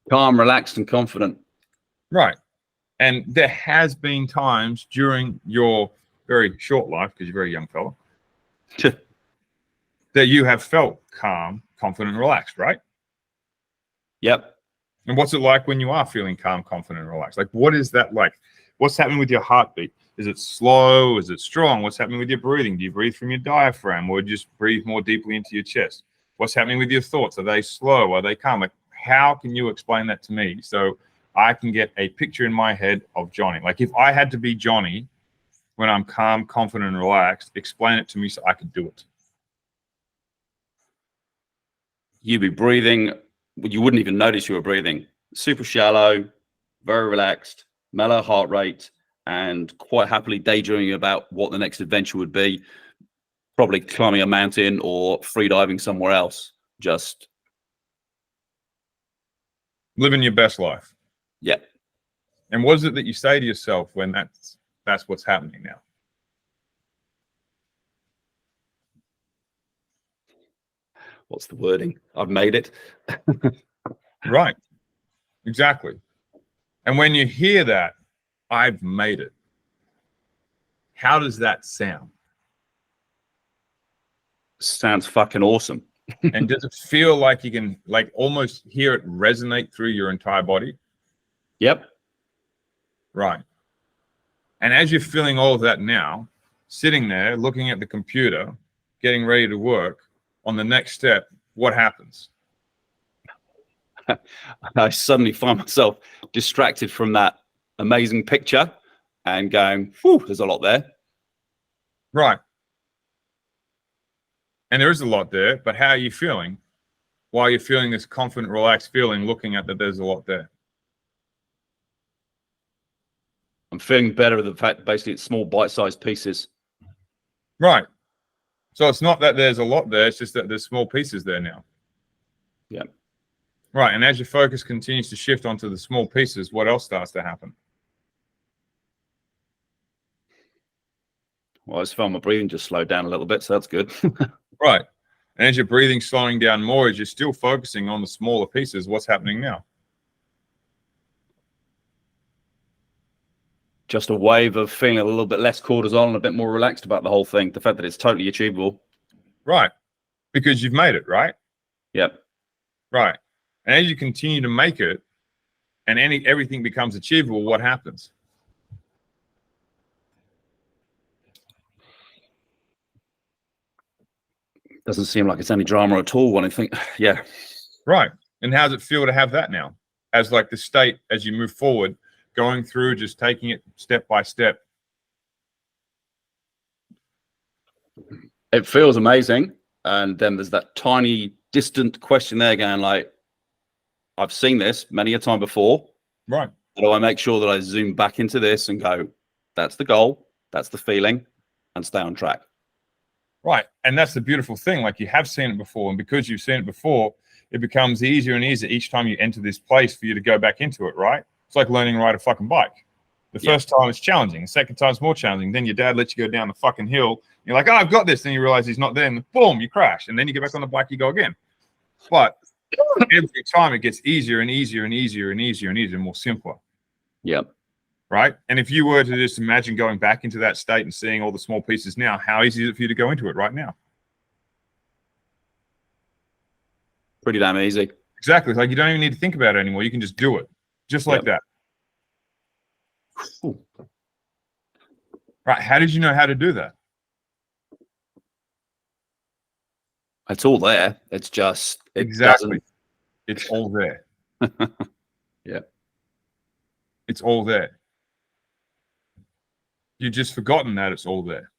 Calm, relaxed, and confident.
Right. And there has been times during your very short life, because you're a very young fella, that you have felt calm, confident, and relaxed, right?
Yep.
And what's it like when you are feeling calm, confident, and relaxed? Like, what is that like? What's happening with your heartbeat? Is it slow? Is it strong? What's happening with your breathing? Do you breathe from your diaphragm, or do you just breathe more deeply into your chest? What's happening with your thoughts? Are they slow? Are they calm? Like, how can you explain that to me so I can get a picture in my head of Johnny? Like, if I had to be Johnny when I'm calm, confident, and relaxed, explain it to me so I could do it.
You'd be breathing. You wouldn't even notice you were breathing. super shallow, very relaxed, mellow heart rate, and quite happily daydreaming about what the next adventure would be. Probably climbing a mountain or free diving somewhere else. Just
living your best life.
yeah.
And what is it that you say to yourself when that's what's happening now?
What's the wording? I've made it.
Right. Exactly. And when you hear that, I've made it, how does that sound?
Sounds fucking awesome.
And does it feel like you can like almost hear it resonate through your entire body?
Yep.
Right. And as you're feeling all of that now, sitting there, looking at the computer, getting ready to work on the next step, what happens?
I suddenly find myself distracted from that amazing picture and going, whew, there's a lot there.
Right. And there is a lot there, but how are you feeling while you're feeling this confident, relaxed feeling, looking at that there's a lot there?
I'm feeling better with the fact that basically it's small bite-sized pieces.
Right. So it's not that there's a lot there, it's just that there's small pieces there now.
Yeah.
Right. And as your focus continues to shift onto the small pieces, what else starts to happen?
Well, I just found my breathing just slowed down a little bit, so that's good.
Right. And as your breathing slowing down more, as you're still focusing on the smaller pieces, what's happening now?
Just a wave of feeling a little bit less cortisol and a bit more relaxed about the whole thing. The fact that it's totally achievable.
Right. Because you've made it, right?
Yep.
Right. And as you continue to make it and everything becomes achievable, what happens?
Doesn't seem like it's any drama at all when I think, yeah.
Right. And how does it feel to have that now? As like the state, as you move forward, going through, just taking it step by step.
It feels amazing. And then there's that tiny distant question there going like, I've seen this many a time before.
Right.
How do I make sure that I zoom back into this and go, that's the goal, that's the feeling, and stay on track?
Right. And that's the beautiful thing. Like you have seen it before. And because you've seen it before, it becomes easier and easier each time you enter this place for you to go back into it, right? It's like learning to ride a fucking bike. The first time it's challenging. The second time it's more challenging. Then your dad lets you go down the fucking hill. You're like, oh, I've got this. Then you realize he's not there. And boom, you crash. And then you get back on the bike, you go again. But every time it gets easier and easier and easier and easier and easier and more simpler.
Yep.
Right. And if you were to just imagine going back into that state and seeing all the small pieces now, how easy is it for you to go into it right now?
Pretty damn easy.
Exactly. Like you don't even need to think about it anymore. You can just do it just like that.
Ooh.
Right. How did you know how to do that?
It's all there. It's just
Exactly. It's all there.
Yeah.
It's all there. You've just forgotten that it's all there.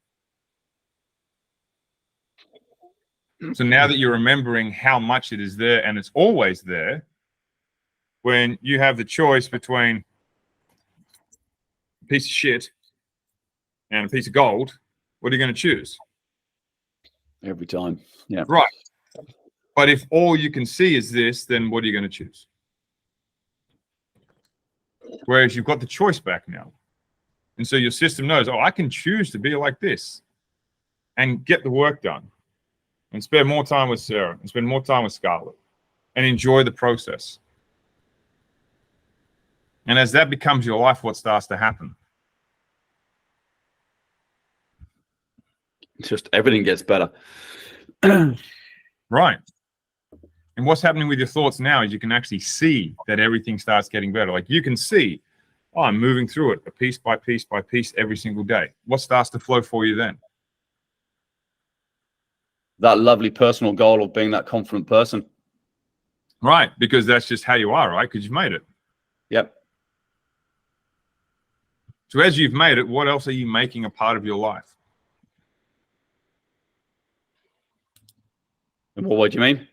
So now that you're remembering how much it is there and it's always there, when you have the choice between a piece of shit and a piece of gold, what are you going to choose?
Every time. Yeah.
Right. But if all you can see is this, then what are you going to choose? Whereas you've got the choice back now. And so your system knows, oh, I can choose to be like this and get the work done and spend more time with Sarah and spend more time with Scarlett and enjoy the process. And as that becomes your life, what starts to happen?
It's just everything gets better.
Right. And what's happening with your thoughts now is you can actually see that everything starts getting better. Like you can see, oh, I'm moving through it, a piece by piece by piece every single day. What starts to flow for you then?
That lovely personal goal of being that confident person.
Right. Because that's just how you are, right? Because you've made it.
Yep.
So as you've made it, what else are you making a part of your life?
And what do you mean?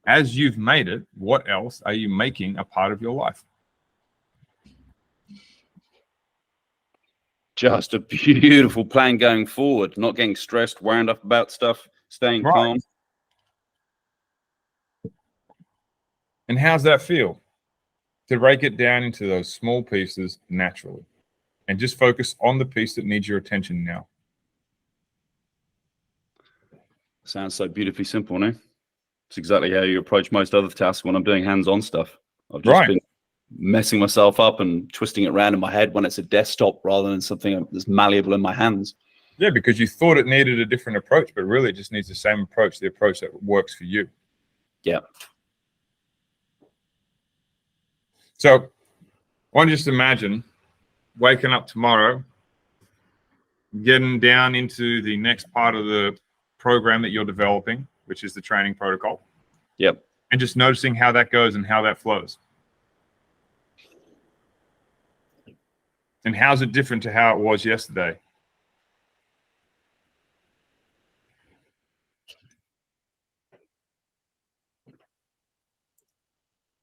as you've made it, what else are you making a part of your life?
Just a beautiful plan going forward, not getting stressed, wound up about stuff, staying
Right.
calm.
And how's that feel? To break it down into those small pieces naturally and just focus on the piece that needs your attention now.
Sounds so beautifully simple, no? It's exactly how you approach most other tasks when I'm doing hands-on stuff. I've just
Right.
been messing myself up and twisting it around in my head when it's a desktop rather than something that's malleable in my hands.
Yeah, because you thought it needed a different approach, but really it just needs the same approach, the approach that works for you.
Yeah.
So I want you to just imagine waking up tomorrow, getting down into the next part of the program that you're developing, which is the training protocol.
Yep.
And just noticing how that goes and how that flows. And how's it different to how it was yesterday?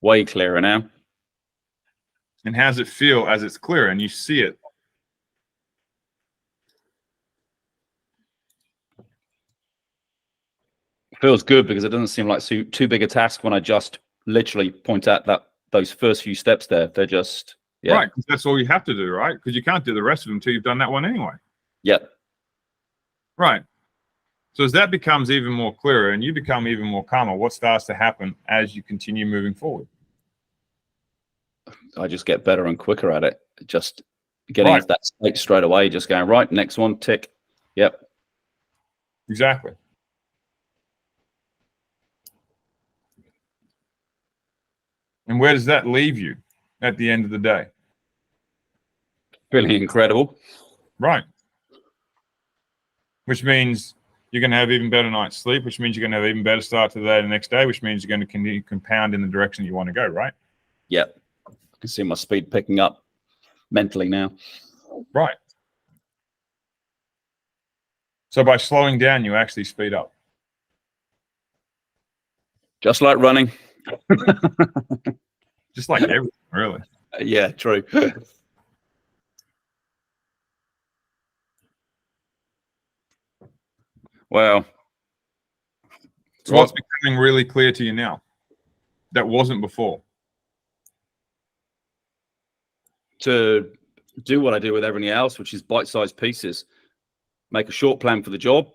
Way clearer now.
And how's it feel as it's clear and you see it?
Feels good because it doesn't seem like too big a task when I just literally point out that those first few steps there. They're just, yeah.
Right, because that's all you have to do, right? Because you can't do the rest of them until you've done that one anyway.
Yep.
Right. So as that becomes even more clearer and you become even more calmer, what starts to happen as you continue moving forward?
I just get better and quicker at it. Just getting
Right.
into that state straight away, just going, right, next one, tick. Yep.
Exactly. And where does that leave you at the end of the day?
Feeling incredible.
Right. Which means you're going to have even better night's sleep, which means you're going to have even better start to the day the next day, which means you're going to continue compound in the direction you want to go, right?
Yep. I can see my speed picking up mentally now.
Right. So by slowing down, you actually speed up.
Just like running.
Just like everything, really.
Yeah, true. Wow.
So what's becoming really clear to you now that wasn't before?
To do what I do with everything else, which is bite-sized pieces. Make a short plan for the job,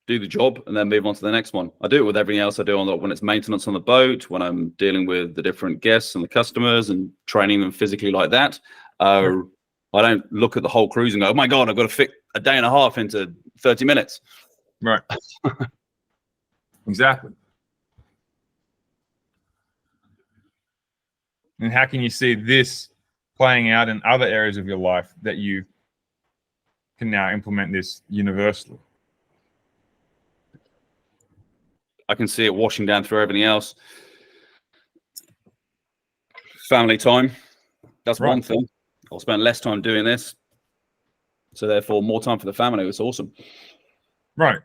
do the job, and then move on to the next one. I do it with everything else I do on the, when it's maintenance on the boat, when I'm dealing with the different guests and the customers and training them physically like that. I don't look at the whole cruise and go, oh my God, I've got to fit a day and a half into 30 minutes.
Right. Exactly. And how can you see this playing out in other areas of your life that you can now implement this universally?
I can see it washing down through everything else. Family time. That's
Right.
one thing. I'll spend less time doing this. So therefore more time for the family. It's awesome.
Right.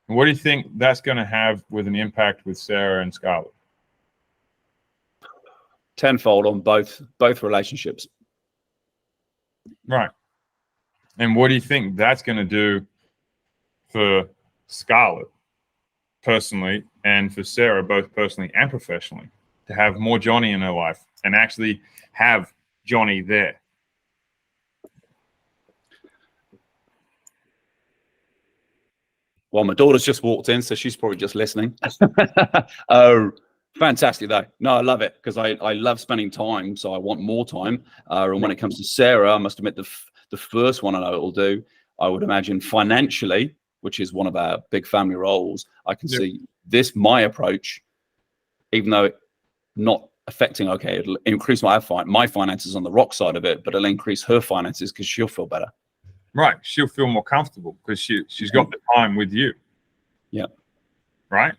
And what do you think that's going to have with an impact with Sarah and Scarlett?
Tenfold on both relationships.
Right. And what do you think that's going to do for Scarlett personally and for Sarah, both personally and professionally, to have more Johnny in her life and actually have Johnny there?
Well, my daughter's just walked in, so she's probably just listening. Oh, fantastic though. No, I love it because I love spending time, so I want more time. And when it comes to Sarah, I must admit the first one I know it will do, I would imagine financially, which is one of our big family roles, I can see this, my approach, even though it not affecting, okay, it'll increase my finances on the rock side of it, but it'll increase her finances because she'll feel better.
Right. She'll feel more comfortable because she's got the time with you.
Yep.
Right?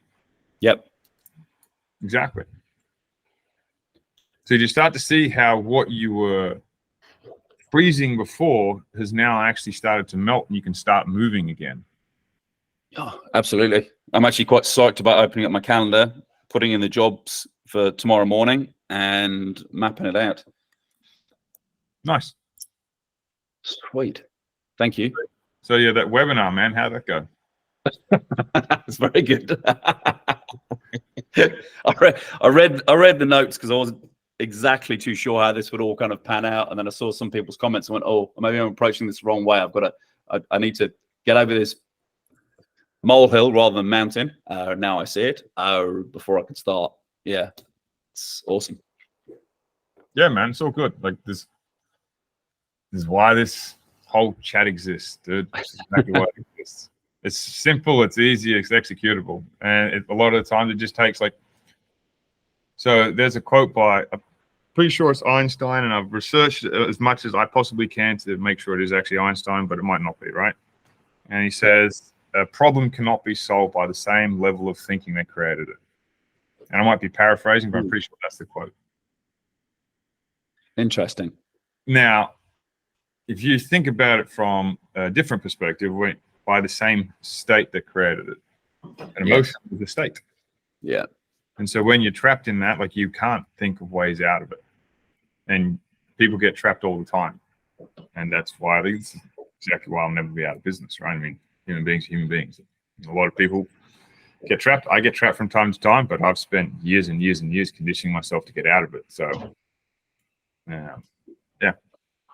Yep.
Exactly. So you start to see how what you were freezing before has now actually started to melt and you can start moving again.
Oh, absolutely. I'm actually quite psyched about opening up my calendar, putting in the jobs for tomorrow morning and mapping it out.
Nice.
Sweet. Thank you.
So yeah, that webinar, man, how'd that go?
It's very good. I read the notes because I wasn't exactly too sure how this would all kind of pan out, and then I saw some people's comments and went, "Oh, maybe I'm approaching this the wrong way. I need to get over this molehill rather than mountain." Now I see it. Before I can start. Yeah, it's awesome.
Yeah, man, it's all good. Like this is why this whole chat exists, dude. This is exactly why it exists. It's simple, it's easy, it's executable, and a lot of the times it just takes like. So there's a quote by, I'm pretty sure it's Einstein, and I've researched it as much as I possibly can to make sure it is actually Einstein, but it might not be, right? And he says, a problem cannot be solved by the same level of thinking that created it. And I might be paraphrasing, but I'm pretty sure that's the quote.
Interesting.
Now, if you think about it from a different perspective, by the same state that created it, an emotion is a state.
Yeah.
And so when you're trapped in that, like you can't think of ways out of it. And people get trapped all the time. And that's why I think it's exactly why I'll never be out of business, right? I mean, human beings are human beings. A lot of people get trapped. I get trapped from time to time, but I've spent years and years and years conditioning myself to get out of it. So, yeah.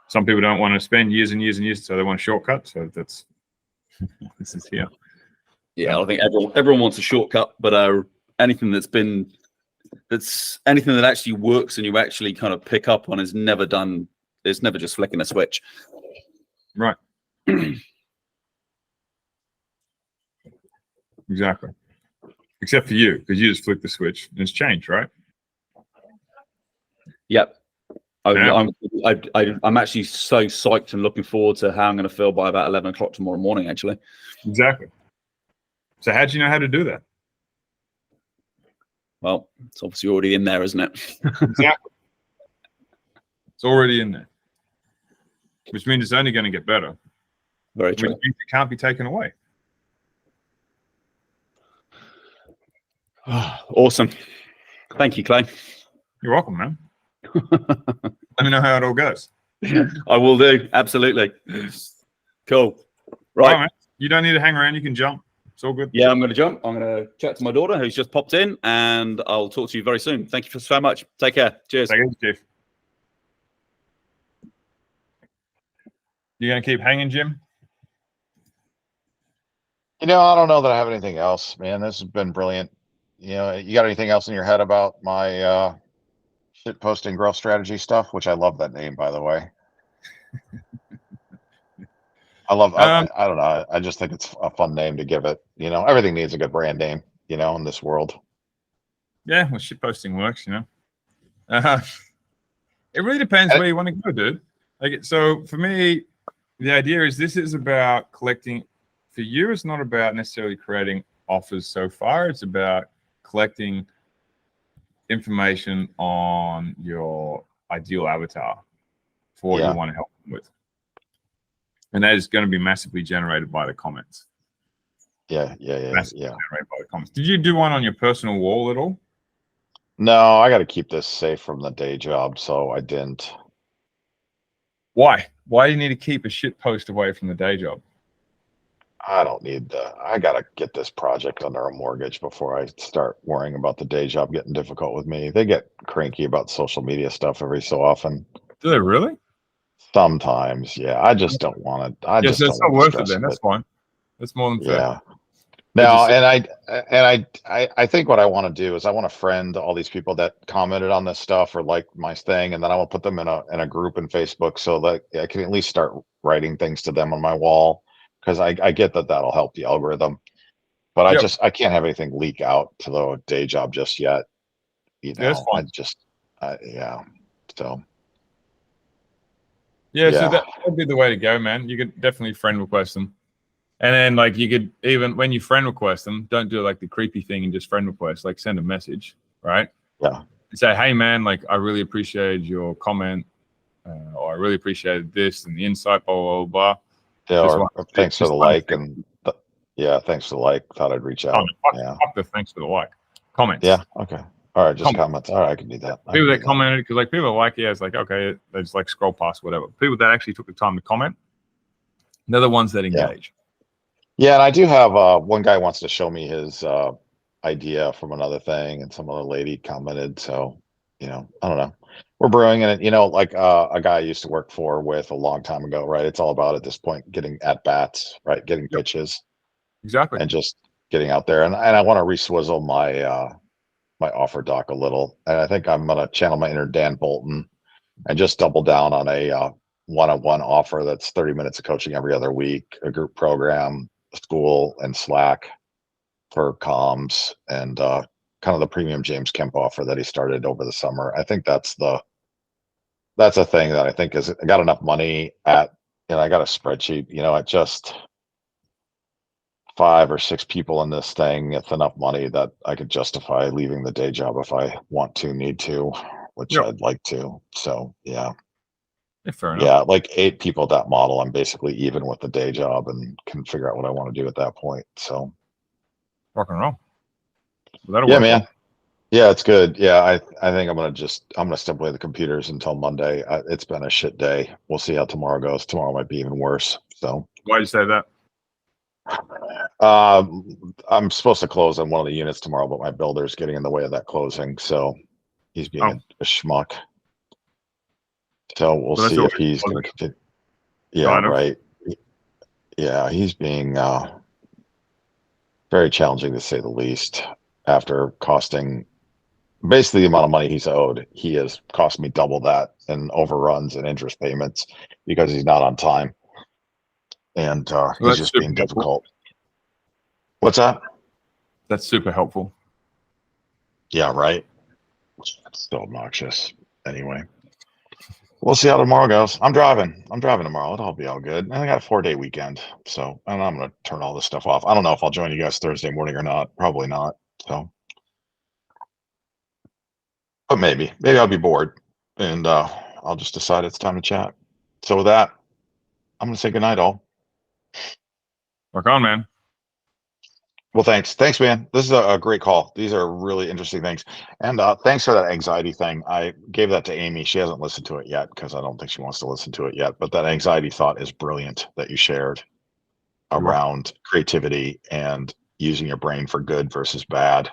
Some people don't want to spend years and years and years, so they want a shortcut. So that's this is here.
Yeah, I think everyone wants a shortcut, but anything anything that actually works and you actually kind of pick up on is never done. It's never just flicking a switch.
Right. Exactly. Except for you, because you just flick the switch and it's changed, right?
Yep.
Yeah.
I'm actually so psyched and looking forward to how I'm going to feel by about 11 o'clock tomorrow morning, actually.
Exactly. So how do you know how to do that?
Well, it's obviously already in there, isn't it?
Exactly. It's already in there. Which means it's only going to get better.
Very
Which
true.
means it can't be taken away.
Awesome. Thank you, Clay.
You're welcome, man. Let me know how it all goes.
I will do. Absolutely. Cool.
All
Right.
man. You don't need to hang around. You can jump. It's all good.
Yeah, I'm going to jump. I'm going to chat to my daughter who's just popped in, and I'll talk to you very soon. Thank you so much. Take care. Cheers.
Take it, Jeff. You going to keep hanging, Jim?
I don't know that I have anything else, man. This has been brilliant. You got anything else in your head about my shit posting growth strategy stuff? Which I love that name, by the way. I love. I don't know. I just think it's a fun name to give it. Everything needs a good brand name. In this world.
Yeah, well, shit posting works. It really depends where you want to go, dude. Like, so for me, the idea is this is about collecting. For you, it's not about necessarily creating offers so far. It's about collecting information on your ideal avatar for what you want to help them with. And that is going to be massively generated by the comments.
Massively
generated by the comments. Did you do one on your personal wall at all?
No, I got to keep this safe from the day job, so I didn't.
Why? Why do you need to keep a shit post away from the day job?
I don't need I got to get this project under a mortgage before I start worrying about the day job getting difficult with me. They get cranky about social media stuff every so often.
Do they really?
Sometimes, yeah. I just don't want to.
Yes, it's not worth it then. That's fine. That's more than fair.
Yeah. Now, and I think what I want to do is I want to friend all these people that commented on this stuff or like my thing, and then I will put them in a group in Facebook so that I can at least start writing things to them on my wall, because I get that that'll help the algorithm. But I can't have anything leak out to the day job just yet.
That's fine.
So.
Yeah, so that would be the way to go, man. You could definitely friend request them. And then, like, you could even, when you friend request them, don't do like the creepy thing and just friend request, like send a message, right?
Yeah.
And say, hey, man, like, I really appreciated your comment, or I really appreciated this and the insight, blah, blah, blah.
Yeah, or thanks for the like. And thanks for the like. Thought I'd reach out.
Fuck the thanks for the like. Comments.
Yeah. Okay. All right. Just
Comment.
comments. All right. I can do that. I
People
can
that
do
commented, because like people are like, yeah, it's like, okay, they just like scroll past whatever. People that actually took the time to comment, they're the ones that engage.
Yeah, and I do have one guy wants to show me his idea from another thing, and some other lady commented. So, I don't know. We're brewing in it, like a guy I used to work with a long time ago, right? It's all about at this point getting at bats, right? Getting
Yep.
pitches
Exactly.
and just getting out there. And I want to reswizzle my my offer doc a little. And I think I'm gonna channel my inner Dan Bolton and just double down on a one-on-one offer that's 30 minutes of coaching every other week, a group program, school, and Slack for comms, and kind of the premium James Kemp offer that he started over the summer. I think that's a thing that I think is I got enough money at, I got a spreadsheet, at just 5 or 6 people in this thing. It's enough money that I could justify leaving the day job if I need to, which
Yep.
I'd like to. So yeah.
Yeah, fair enough.
Yeah, like 8 people at that model, I'm basically even with the day job and can figure out what I want to do at that point. So
Rock and roll. Well, that'll
yeah,
work
man.
well.
Yeah, it's good. Yeah, I think I'm gonna step away the computers until Monday. It's been a shit day. We'll see how tomorrow goes. Tomorrow might be even worse. So
Why'd you say that?
I'm supposed to close on one of the units tomorrow, but my builder's getting in the way of that closing. So he's being a schmuck. So we'll
So that's
see if
always
he's going to
positive.
continue. Yeah,
Kind of.
right. Yeah, he's being very challenging to say the least. After costing basically the amount of money he's owed, he has cost me double that in overruns and interest payments because he's not on time. And
Well,
he's
that's
just
super
being
helpful.
difficult. What's that?
That's super helpful.
Yeah, right. It's so obnoxious. Anyway, we'll see how tomorrow goes. I'm driving tomorrow. It'll be all good. And I got a 4-day weekend. So and I'm going to turn all this stuff off. I don't know if I'll join you guys Thursday morning or not. Probably not. So, but maybe I'll be bored and I'll just decide it's time to chat. So with that, I'm going to say goodnight, all.
Rock on, man.
Well, thanks, man. This is a great call. These are really interesting things, and thanks for that anxiety thing. I gave that to Amy. She hasn't listened to it yet because I don't think she wants to listen to it yet. But that anxiety thought is brilliant that you shared around creativity and using your brain for good versus bad,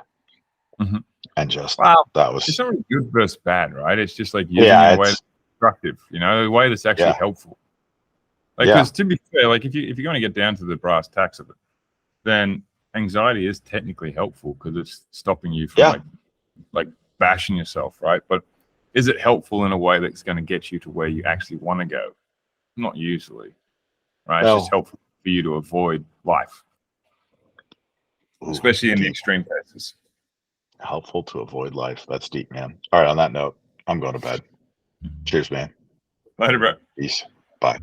Mhm.
and just
Wow.
that was
It's not really good versus bad, right? It's just like using
yeah,
it in a way that's constructive, a way that's actually
Yeah.
helpful. Like, because to be fair, like if you're going to get down to the brass tacks of it, then anxiety is technically helpful because it's stopping you from like bashing yourself, right? But is it helpful in a way that's going to get you to where you actually want to go? Not usually, right?
No.
It's just helpful for you to avoid life, especially in the extreme cases.
Helpful to avoid life. That's deep, man. All right, on that note, I'm going to bed. Cheers, man.
Later, bro.
Peace. Bye.